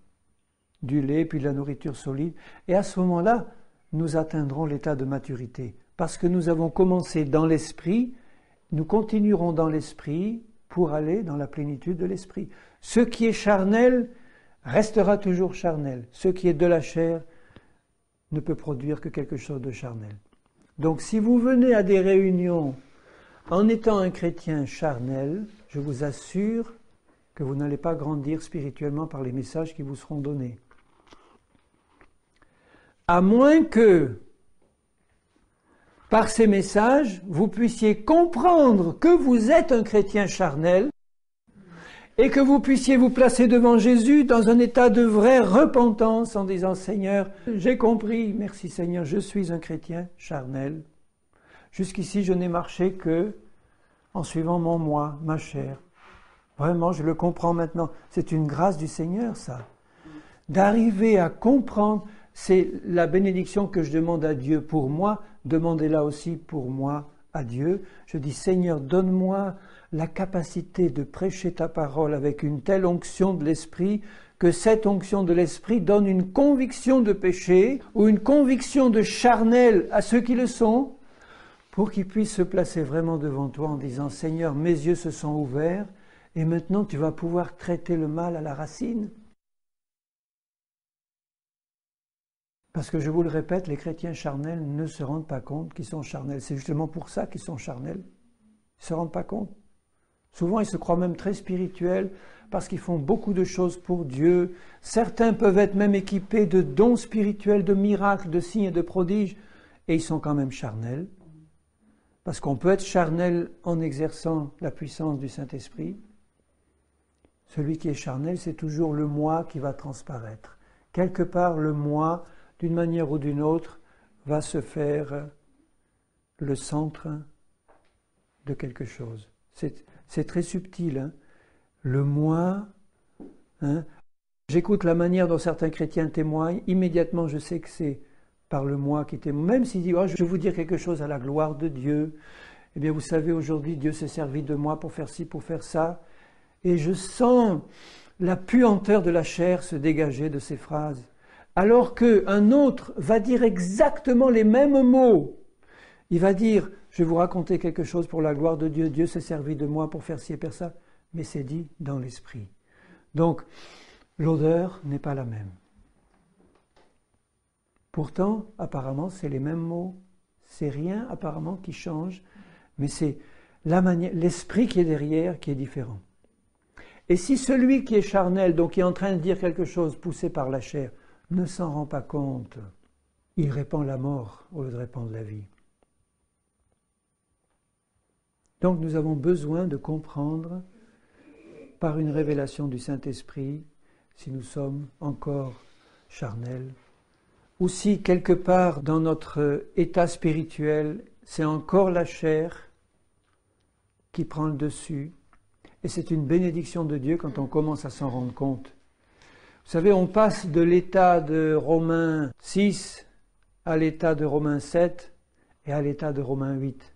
du lait puis de la nourriture solide, et à ce moment-là, nous atteindrons l'état de maturité. Parce que nous avons commencé dans l'esprit, nous continuerons dans l'esprit pour aller dans la plénitude de l'esprit. Ce qui est charnel restera toujours charnel. Ce qui est de la chair ne peut produire que quelque chose de charnel. Donc si vous venez à des réunions en étant un chrétien charnel, je vous assure que vous n'allez pas grandir spirituellement par les messages qui vous seront donnés. À moins que, par ces messages, vous puissiez comprendre que vous êtes un chrétien charnel et que vous puissiez vous placer devant Jésus dans un état de vraie repentance en disant « Seigneur, j'ai compris, merci Seigneur, je suis un chrétien charnel. Jusqu'ici, je n'ai marché que en suivant mon moi, ma chair. Vraiment, je le comprends maintenant. C'est une grâce du Seigneur, ça. D'arriver à comprendre, c'est la bénédiction que je demande à Dieu pour moi. Demandez-la aussi pour moi à Dieu. Je dis, Seigneur, donne-moi la capacité de prêcher ta parole avec une telle onction de l'Esprit que cette onction de l'Esprit donne une conviction de péché ou une conviction de charnel à ceux qui le sont, pour qu'ils puissent se placer vraiment devant toi en disant « Seigneur, mes yeux se sont ouverts et maintenant tu vas pouvoir traiter le mal à la racine. » Parce que je vous le répète, les chrétiens charnels ne se rendent pas compte qu'ils sont charnels. C'est justement pour ça qu'ils sont charnels. Ils ne se rendent pas compte. Souvent, ils se croient même très spirituels parce qu'ils font beaucoup de choses pour Dieu. Certains peuvent être même équipés de dons spirituels, de miracles, de signes et de prodiges, et ils sont quand même charnels. Parce qu'on peut être charnel en exerçant la puissance du Saint-Esprit. Celui qui est charnel, c'est toujours le moi qui va transparaître. Quelque part, le moi, d'une manière ou d'une autre, va se faire le centre de quelque chose. C'est très subtil. Hein? Le moi, hein? J'écoute la manière dont certains chrétiens témoignent, immédiatement je sais que c'est par le moi qui était, même s'il dit, oh, je vais vous dire quelque chose à la gloire de Dieu, eh bien vous savez, aujourd'hui Dieu s'est servi de moi pour faire ci, pour faire ça, et je sens la puanteur de la chair se dégager de ces phrases, alors qu'un autre va dire exactement les mêmes mots. Il va dire, je vais vous raconter quelque chose pour la gloire de Dieu, Dieu s'est servi de moi pour faire ci et faire ça, mais c'est dit dans l'esprit. Donc, l'odeur n'est pas la même. Pourtant, apparemment, c'est les mêmes mots. C'est rien, apparemment, qui change, mais c'est l'esprit qui est derrière qui est différent. Et si celui qui est charnel, donc qui est en train de dire quelque chose poussé par la chair, ne s'en rend pas compte, il répand la mort au lieu de répandre la vie. Donc nous avons besoin de comprendre, par une révélation du Saint-Esprit, si nous sommes encore charnels, ou si quelque part dans notre état spirituel, c'est encore la chair qui prend le dessus. Et c'est une bénédiction de Dieu quand on commence à s'en rendre compte. Vous savez, on passe de l'état de Romains 6 à l'état de Romains 7 et à l'état de Romains 8.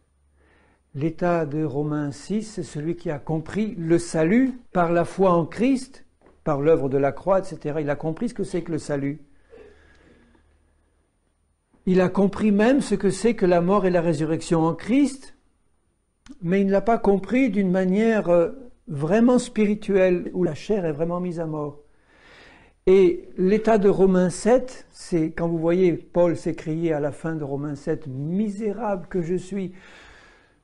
L'état de Romains 6, c'est celui qui a compris le salut par la foi en Christ, par l'œuvre de la croix, etc. Il a compris ce que c'est que le salut. Il a compris même ce que c'est que la mort et la résurrection en Christ, mais il ne l'a pas compris d'une manière vraiment spirituelle, où la chair est vraiment mise à mort. Et l'état de Romains 7, c'est quand vous voyez Paul s'écrier à la fin de Romains 7, « Misérable que je suis,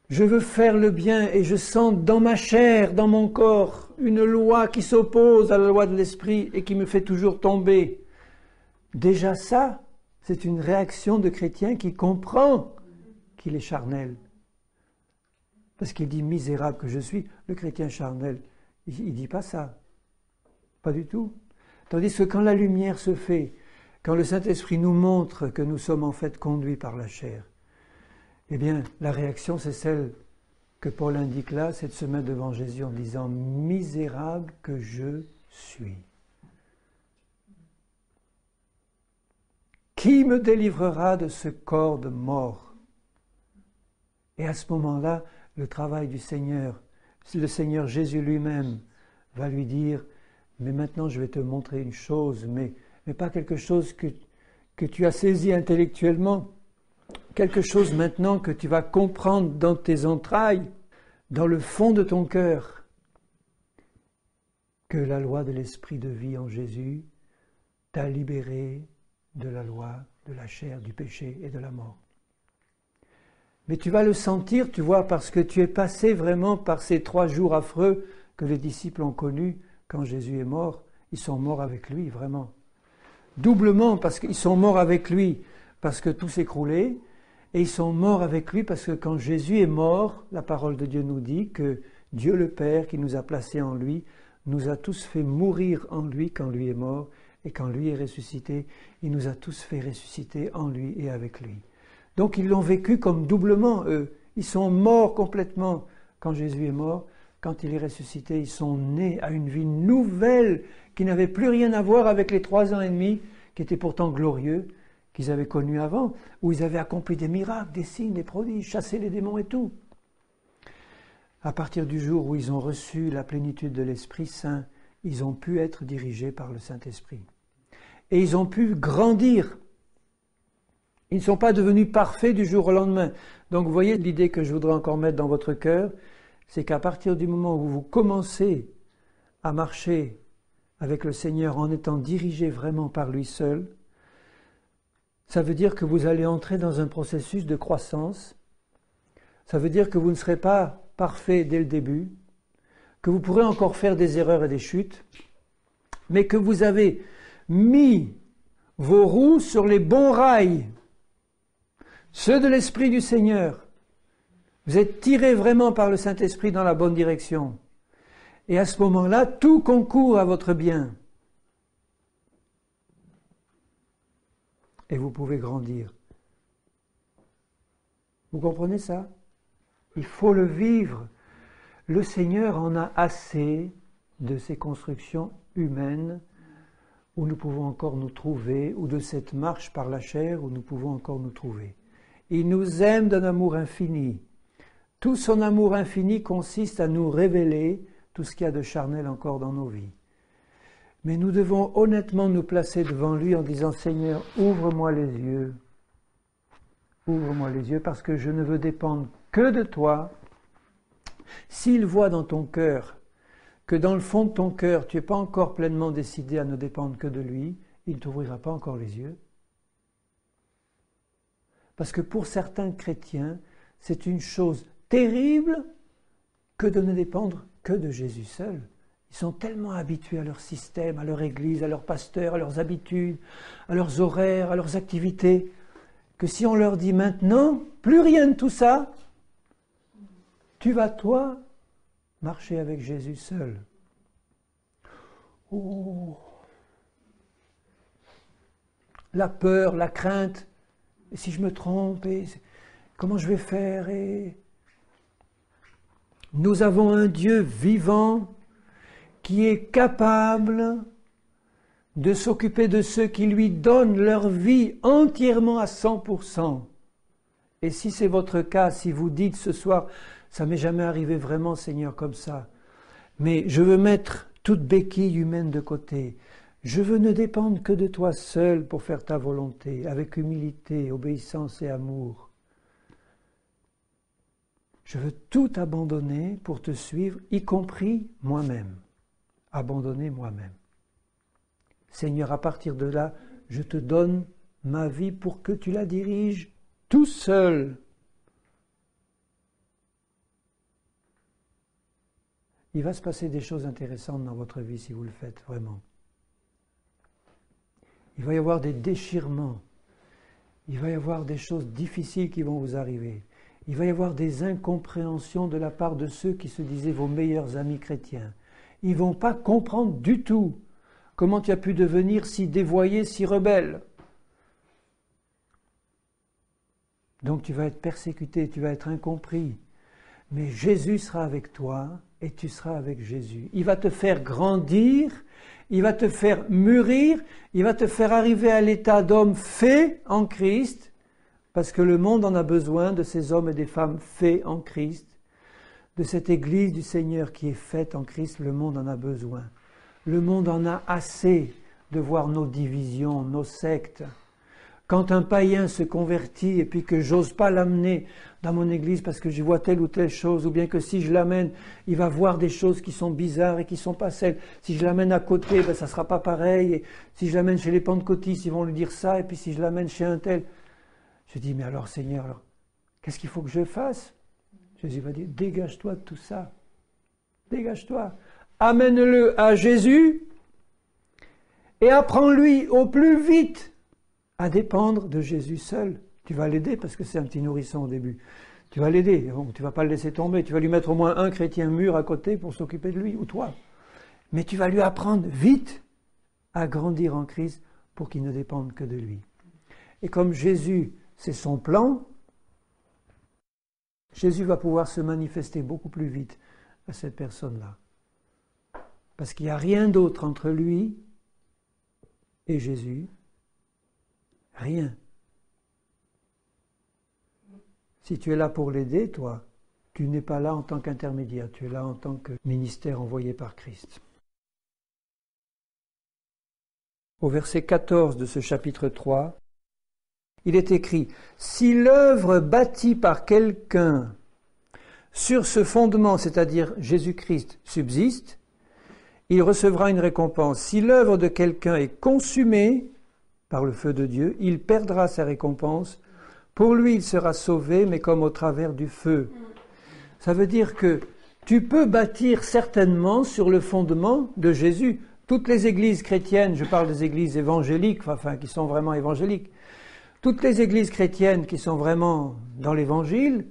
je veux faire le bien et je sens dans ma chair, dans mon corps, une loi qui s'oppose à la loi de l'esprit et qui me fait toujours tomber. » Déjà ça, c'est une réaction de chrétien qui comprend qu'il est charnel. Parce qu'il dit « misérable que je suis », le chrétien charnel, il ne dit pas ça. Pas du tout. Tandis que quand la lumière se fait, quand le Saint-Esprit nous montre que nous sommes en fait conduits par la chair, eh bien, la réaction, c'est celle que Paul indique là, c'est de se mettre devant Jésus en disant « misérable que je suis ». Qui me délivrera de ce corps de mort? Et à ce moment-là, le travail du Seigneur, le Seigneur Jésus lui-même va lui dire « mais maintenant je vais te montrer une chose, mais pas quelque chose que tu as saisi intellectuellement, quelque chose maintenant que tu vas comprendre dans tes entrailles, dans le fond de ton cœur, que la loi de l'esprit de vie en Jésus t'a libéré de la loi, de la chair, du péché et de la mort. » Mais tu vas le sentir, tu vois, parce que tu es passé vraiment par ces 3 jours affreux que les disciples ont connus quand Jésus est mort. Ils sont morts avec lui, vraiment. Doublement, parce qu'ils sont morts avec lui, parce que tout s'écroulait, et ils sont morts avec lui parce que quand Jésus est mort, la parole de Dieu nous dit que Dieu le Père, qui nous a placés en lui, nous a tous fait mourir en lui quand lui est mort, et quand lui est ressuscité, il nous a tous fait ressusciter en lui et avec lui. Donc ils l'ont vécu comme doublement, eux. Ils sont morts complètement quand Jésus est mort. Quand il est ressuscité, ils sont nés à une vie nouvelle qui n'avait plus rien à voir avec les 3 ans et demi, qui étaient pourtant glorieux, qu'ils avaient connus avant, où ils avaient accompli des miracles, des signes, des prodiges, chassé les démons et tout. À partir du jour où ils ont reçu la plénitude de l'Esprit Saint, ils ont pu être dirigés par le Saint-Esprit. Et ils ont pu grandir. Ils ne sont pas devenus parfaits du jour au lendemain. Donc vous voyez l'idée que je voudrais encore mettre dans votre cœur, c'est qu'à partir du moment où vous commencez à marcher avec le Seigneur en étant dirigé vraiment par lui seul, ça veut dire que vous allez entrer dans un processus de croissance. Ça veut dire que vous ne serez pas parfait dès le début, que vous pourrez encore faire des erreurs et des chutes, mais que vous avez mis vos roues sur les bons rails, ceux de l'Esprit du Seigneur. Vous êtes tirés vraiment par le Saint-Esprit dans la bonne direction. Et à ce moment-là, tout concourt à votre bien. Et vous pouvez grandir. Vous comprenez ça? Il faut le vivre. Le Seigneur en a assez de ces constructions humaines où nous pouvons encore nous trouver, ou de cette marche par la chair où nous pouvons encore nous trouver. Il nous aime d'un amour infini. Tout son amour infini consiste à nous révéler tout ce qu'il y a de charnel encore dans nos vies. Mais nous devons honnêtement nous placer devant lui en disant « Seigneur, ouvre-moi les yeux. Ouvre-moi les yeux parce que je ne veux dépendre que de toi. » S'il voit dans ton cœur que dans le fond de ton cœur, tu n'es pas encore pleinement décidé à ne dépendre que de lui, il ne t'ouvrira pas encore les yeux. Parce que pour certains chrétiens, c'est une chose terrible que de ne dépendre que de Jésus seul. Ils sont tellement habitués à leur système, à leur église, à leur pasteur, à leurs habitudes, à leurs horaires, à leurs activités, que si on leur dit maintenant, plus rien de tout ça, tu vas, toi, marcher avec Jésus seul. Oh. La peur, la crainte, et si je me trompe, et comment je vais faire Nous avons un Dieu vivant qui est capable de s'occuper de ceux qui lui donnent leur vie entièrement à 100%. Et si c'est votre cas, si vous dites ce soir, ça m'est jamais arrivé vraiment, Seigneur, comme ça, mais je veux mettre toute béquille humaine de côté, je veux ne dépendre que de toi seul pour faire ta volonté, avec humilité, obéissance et amour. Je veux tout abandonner pour te suivre, y compris moi-même. Abandonner moi-même. Seigneur, à partir de là, je te donne ma vie pour que tu la diriges tout seul. Il va se passer des choses intéressantes dans votre vie si vous le faites vraiment. Il va y avoir des déchirements. Il va y avoir des choses difficiles qui vont vous arriver. Il va y avoir des incompréhensions de la part de ceux qui se disaient vos meilleurs amis chrétiens. Ils ne vont pas comprendre du tout comment tu as pu devenir si dévoyé, si rebelle. Donc tu vas être persécuté, tu vas être incompris. Mais Jésus sera avec toi et tu seras avec Jésus. Il va te faire grandir, il va te faire mûrir, il va te faire arriver à l'état d'homme fait en Christ, parce que le monde en a besoin de ces hommes et des femmes faits en Christ. De cette Église du Seigneur qui est faite en Christ, le monde en a besoin. Le monde en a assez de voir nos divisions, nos sectes. Quand un païen se convertit et puis que j'ose pas l'amener dans mon Église parce que j'y vois telle ou telle chose, ou bien que si je l'amène, il va voir des choses qui sont bizarres et qui sont pas celles. Si je l'amène à côté, ben ça sera pas pareil. Et si je l'amène chez les pentecôtistes, ils vont lui dire ça. Et puis si je l'amène chez un tel, je dis mais alors Seigneur, alors, qu'est-ce qu'il faut que je fasse? Jésus va dire, dégage-toi de tout ça. Dégage-toi. Amène-le à Jésus et apprends-lui au plus vite à dépendre de Jésus seul. Tu vas l'aider parce que c'est un petit nourrisson au début. Tu vas l'aider. Bon, tu ne vas pas le laisser tomber. Tu vas lui mettre au moins un chrétien mûr à côté pour s'occuper de lui, ou toi. Mais tu vas lui apprendre vite à grandir en Christ pour qu'il ne dépende que de lui. Et comme Jésus, c'est son plan, Jésus va pouvoir se manifester beaucoup plus vite à cette personne-là. Parce qu'il n'y a rien d'autre entre lui et Jésus. Rien. Si tu es là pour l'aider, toi, tu n'es pas là en tant qu'intermédiaire, tu es là en tant que ministère envoyé par Christ. Au verset 14 de ce chapitre 3, il est écrit « Si l'œuvre bâtie par quelqu'un sur ce fondement, c'est-à-dire Jésus-Christ, subsiste, il recevra une récompense. Si l'œuvre de quelqu'un est consumée par le feu de Dieu, il perdra sa récompense. Pour lui, il sera sauvé, mais comme au travers du feu. » Ça veut dire que tu peux bâtir certainement sur le fondement de Jésus. Toutes les églises chrétiennes, je parle des églises évangéliques, enfin qui sont vraiment évangéliques, toutes les églises chrétiennes qui sont vraiment dans l'évangile,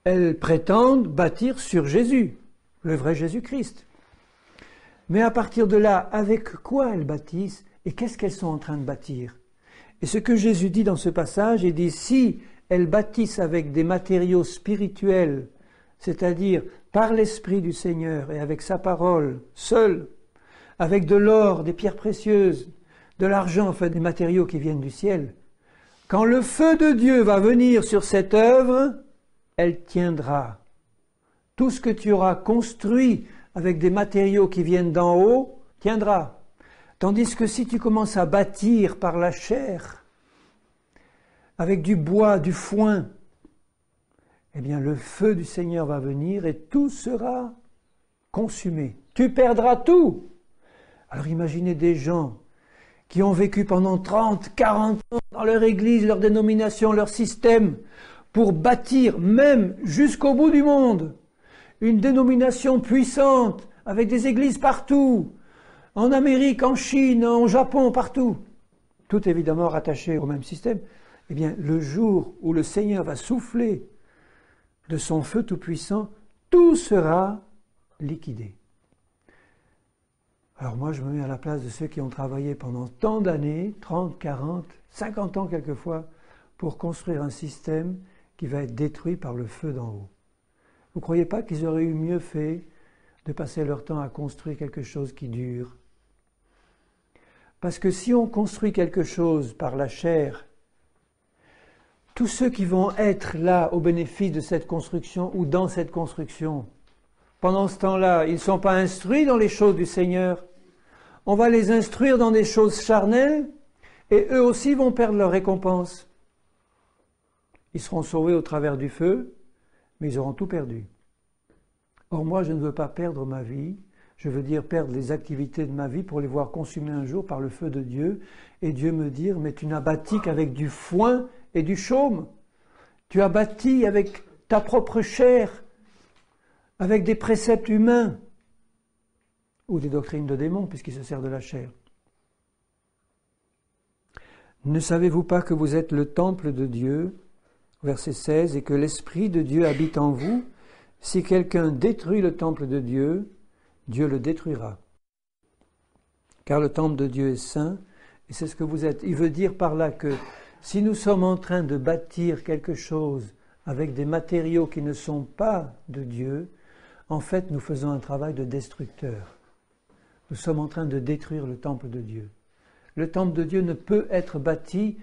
elles prétendent bâtir sur Jésus, le vrai Jésus-Christ. Mais à partir de là, avec quoi elles bâtissent et qu'est-ce qu'elles sont en train de bâtir? Et ce que Jésus dit dans ce passage, il dit si elles bâtissent avec des matériaux spirituels, c'est-à-dire par l'Esprit du Seigneur et avec sa parole seule, avec de l'or, des pierres précieuses, de l'argent, enfin des matériaux qui viennent du ciel, quand le feu de Dieu va venir sur cette œuvre, elle tiendra. Tout ce que tu auras construit avec des matériaux qui viennent d'en haut, tiendra. Tandis que si tu commences à bâtir par la chair, avec du bois, du foin, eh bien le feu du Seigneur va venir et tout sera consumé. Tu perdras tout. Alors imaginez des gens qui ont vécu pendant 30, 40 ans dans leur église, leur dénomination, leur système, pour bâtir, même jusqu'au bout du monde, une dénomination puissante, avec des églises partout, en Amérique, en Chine, en Japon, partout, tout évidemment rattaché au même système. Eh bien, le jour où le Seigneur va souffler de son feu tout-puissant, tout sera liquidé. Alors moi, je me mets à la place de ceux qui ont travaillé pendant tant d'années, 30, 40, 50 ans quelquefois, pour construire un système qui va être détruit par le feu d'en haut. Vous ne croyez pas qu'ils auraient eu mieux fait de passer leur temps à construire quelque chose qui dure? Parce que si on construit quelque chose par la chair, tous ceux qui vont être là au bénéfice de cette construction ou dans cette construction, pendant ce temps-là, ils ne sont pas instruits dans les choses du Seigneur. On va les instruire dans des choses charnelles et eux aussi vont perdre leur récompense. Ils seront sauvés au travers du feu, mais ils auront tout perdu. Or moi, je ne veux pas perdre ma vie, je veux dire perdre les activités de ma vie pour les voir consumées un jour par le feu de Dieu, et Dieu me dire, mais tu n'as bâti qu'avec du foin et du chaume, tu as bâti avec ta propre chair, avec des préceptes humains, ou des doctrines de démons, puisqu'il se sert de la chair. Ne savez-vous pas que vous êtes le temple de Dieu, verset 16, et que l'Esprit de Dieu habite en vous? Si quelqu'un détruit le temple de Dieu, Dieu le détruira. Car le temple de Dieu est saint, et c'est ce que vous êtes. Il veut dire par là que si nous sommes en train de bâtir quelque chose avec des matériaux qui ne sont pas de Dieu, en fait, nous faisons un travail de destructeur. Nous sommes en train de détruire le temple de Dieu. Le temple de Dieu ne peut être bâti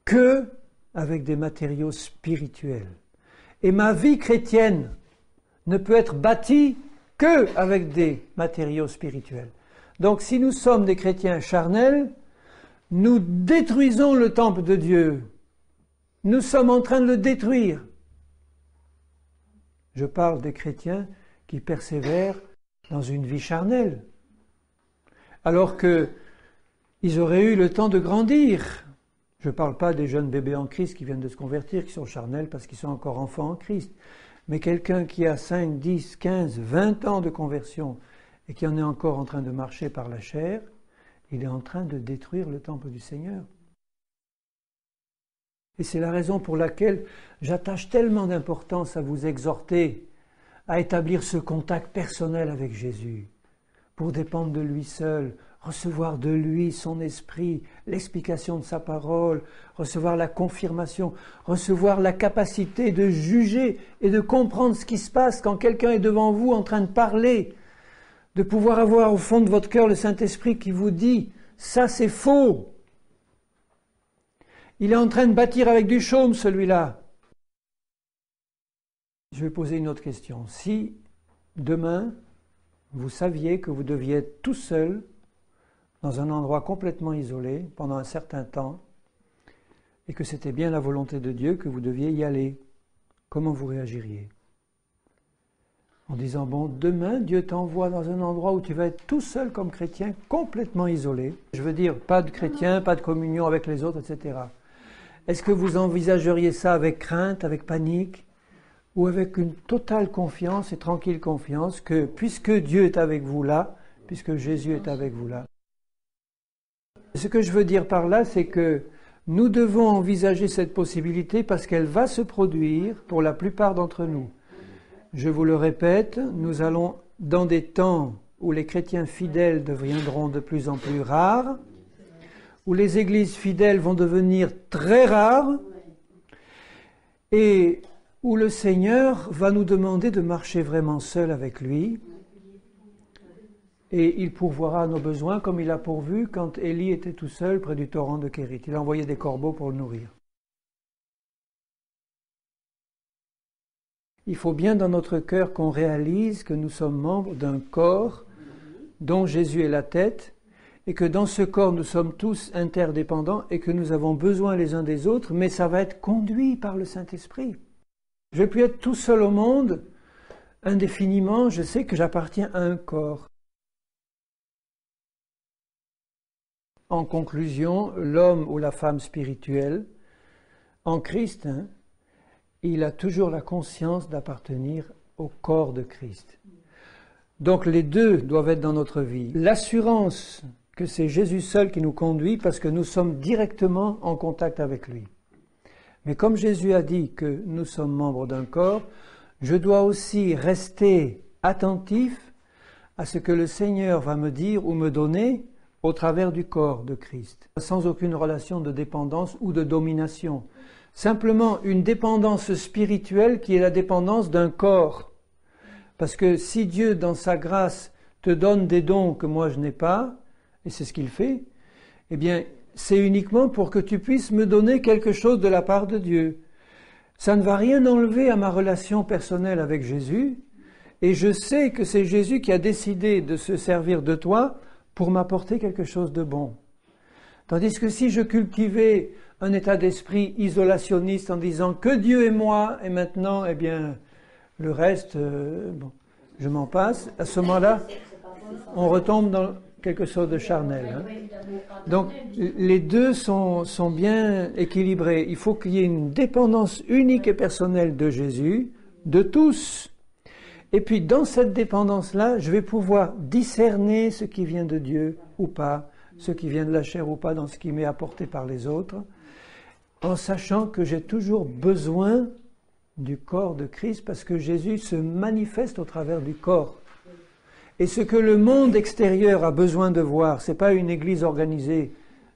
que avec des matériaux spirituels. Et ma vie chrétienne ne peut être bâtie que avec des matériaux spirituels. Donc si nous sommes des chrétiens charnels, nous détruisons le temple de Dieu. Nous sommes en train de le détruire. Je parle des chrétiens qui persévèrent dans une vie charnelle, alors qu'ils auraient eu le temps de grandir. Je ne parle pas des jeunes bébés en Christ qui viennent de se convertir, qui sont charnels parce qu'ils sont encore enfants en Christ. Mais quelqu'un qui a 5, 10, 15, 20 ans de conversion et qui en est encore en train de marcher par la chair, il est en train de détruire le temple du Seigneur. Et c'est la raison pour laquelle j'attache tellement d'importance à vous exhorter à établir ce contact personnel avec Jésus, pour dépendre de lui seul, recevoir de lui son esprit, l'explication de sa parole, recevoir la confirmation, recevoir la capacité de juger et de comprendre ce qui se passe quand quelqu'un est devant vous en train de parler, de pouvoir avoir au fond de votre cœur le Saint-Esprit qui vous dit « ça c'est faux ». Il est en train de bâtir avec du chaume celui-là. Je vais poser une autre question. Si demain, vous saviez que vous deviez être tout seul dans un endroit complètement isolé pendant un certain temps et que c'était bien la volonté de Dieu que vous deviez y aller, comment vous réagiriez? En disant, bon, demain, Dieu t'envoie dans un endroit où tu vas être tout seul comme chrétien, complètement isolé. Je veux dire, pas de chrétien, pas de communion avec les autres, etc. Est-ce que vous envisageriez ça avec crainte, avec panique, ou avec une totale confiance et tranquille confiance que, puisque Dieu est avec vous là, puisque Jésus est avec vous là? Ce que je veux dire par là, c'est que nous devons envisager cette possibilité parce qu'elle va se produire pour la plupart d'entre nous. Je vous le répète, nous allons dans des temps où les chrétiens fidèles deviendront de plus en plus rares, où les églises fidèles vont devenir très rares, et où le Seigneur va nous demander de marcher vraiment seul avec lui, Et il pourvoira à nos besoins comme il a pourvu quand Élie était tout seul près du torrent de Kérit. Il a envoyé des corbeaux pour le nourrir. Il faut bien dans notre cœur qu'on réalise que nous sommes membres d'un corps dont Jésus est la tête et que dans ce corps nous sommes tous interdépendants et que nous avons besoin les uns des autres, mais ça va être conduit par le Saint-Esprit. Je ne vais plus être tout seul au monde indéfiniment, je sais que j'appartiens à un corps. En conclusion, l'homme ou la femme spirituelle, en Christ, il a toujours la conscience d'appartenir au corps de Christ. Donc les deux doivent être dans notre vie. L'assurance que c'est Jésus seul qui nous conduit parce que nous sommes directement en contact avec lui. Mais comme Jésus a dit que nous sommes membres d'un corps, je dois aussi rester attentif à ce que le Seigneur va me dire ou me donner au travers du corps de Christ, sans aucune relation de dépendance ou de domination. Simplement une dépendance spirituelle qui est la dépendance d'un corps. Parce que si Dieu, dans sa grâce, te donne des dons que moi je n'ai pas, et c'est ce qu'il fait, eh bien, c'est uniquement pour que tu puisses me donner quelque chose de la part de Dieu. Ça ne va rien enlever à ma relation personnelle avec Jésus, et je sais que c'est Jésus qui a décidé de se servir de toi pour m'apporter quelque chose de bon. Tandis que si je cultivais un état d'esprit isolationniste en disant que Dieu est moi, et maintenant, eh bien, le reste, bon, je m'en passe, à ce moment-là, on retombe dans quelque chose de charnel. Donc, les deux sont bien équilibrés. Il faut qu'il y ait une dépendance unique et personnelle de Jésus, de tous. Et puis, dans cette dépendance-là, je vais pouvoir discerner ce qui vient de Dieu ou pas, ce qui vient de la chair ou pas, dans ce qui m'est apporté par les autres, en sachant que j'ai toujours besoin du corps de Christ, parce que Jésus se manifeste au travers du corps. Et ce que le monde extérieur a besoin de voir, ce n'est pas une église organisée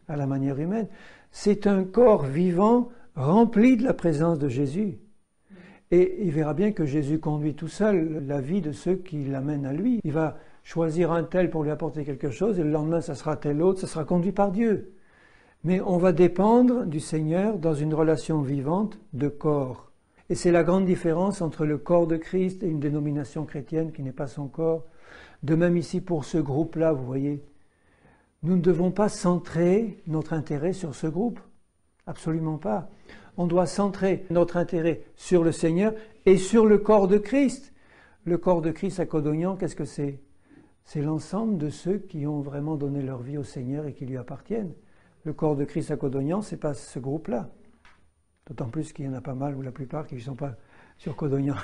à la manière humaine, c'est un corps vivant rempli de la présence de Jésus. Et il verra bien que Jésus conduit tout seul la vie de ceux qui l'amènent à lui. Il va choisir un tel pour lui apporter quelque chose, et le lendemain, ça sera tel autre, ça sera conduit par Dieu. Mais on va dépendre du Seigneur dans une relation vivante de corps. Et c'est la grande différence entre le corps de Christ et une dénomination chrétienne qui n'est pas son corps. De même ici pour ce groupe-là, vous voyez, nous ne devons pas centrer notre intérêt sur ce groupe. Absolument pas. On doit centrer notre intérêt sur le Seigneur et sur le corps de Christ. Le corps de Christ à Codognan, qu'est-ce que c'est? C'est l'ensemble de ceux qui ont vraiment donné leur vie au Seigneur et qui lui appartiennent. Le corps de Christ à Codognan, ce n'est pas ce groupe-là. D'autant plus qu'il y en a pas mal, ou la plupart, qui ne sont pas sur Codognan.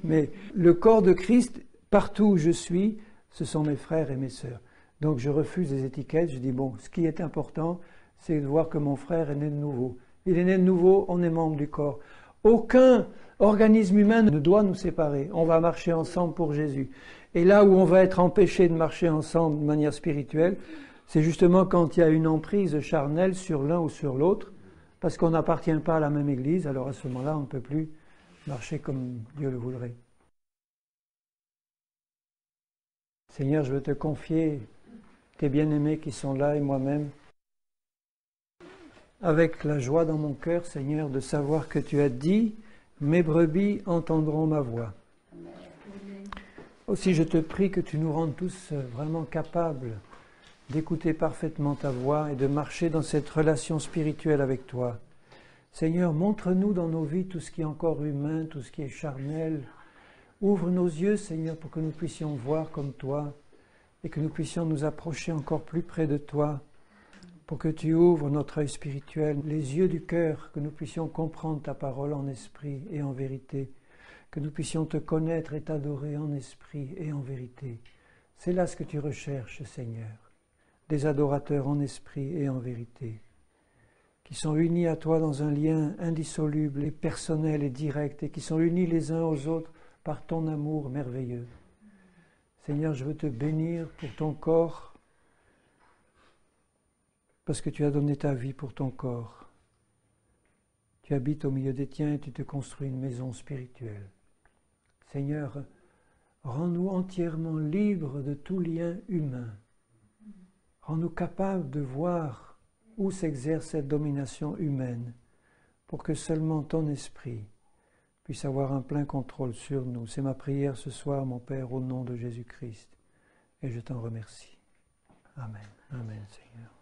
Mais le corps de Christ, partout où je suis, ce sont mes frères et mes sœurs. Donc je refuse les étiquettes, je dis bon, ce qui est important, c'est de voir que mon frère est né de nouveau. Il est né de nouveau, on est membre du corps. Aucun organisme humain ne doit nous séparer. On va marcher ensemble pour Jésus. Et là où on va être empêché de marcher ensemble de manière spirituelle, c'est justement quand il y a une emprise charnelle sur l'un ou sur l'autre, parce qu'on n'appartient pas à la même église, alors à ce moment-là, on ne peut plus marcher comme Dieu le voudrait. Seigneur, je veux te confier tes bien-aimés qui sont là et moi-même, avec la joie dans mon cœur, Seigneur, de savoir que tu as dit « Mes brebis entendront ma voix ». Aussi, je te prie que tu nous rendes tous vraiment capables d'écouter parfaitement ta voix et de marcher dans cette relation spirituelle avec toi. Seigneur, montre-nous dans nos vies tout ce qui est encore humain, tout ce qui est charnel. Ouvre nos yeux, Seigneur, pour que nous puissions voir comme toi et que nous puissions nous approcher encore plus près de toi, pour que tu ouvres notre œil spirituel, les yeux du cœur, que nous puissions comprendre ta parole en esprit et en vérité, que nous puissions te connaître et t'adorer en esprit et en vérité. C'est là ce que tu recherches, Seigneur, des adorateurs en esprit et en vérité, qui sont unis à toi dans un lien indissoluble et personnel et direct, et qui sont unis les uns aux autres par ton amour merveilleux. Seigneur, je veux te bénir pour ton corps, parce que tu as donné ta vie pour ton corps. Tu habites au milieu des tiens et tu te construis une maison spirituelle. Seigneur, Rends-nous entièrement libres de tout lien humain. Rends-nous capables de voir où s'exerce cette domination humaine, pour que seulement ton esprit puisse avoir un plein contrôle sur nous. C'est ma prière ce soir, mon Père, au nom de Jésus-Christ. Et je t'en remercie. Amen. Amen, Seigneur.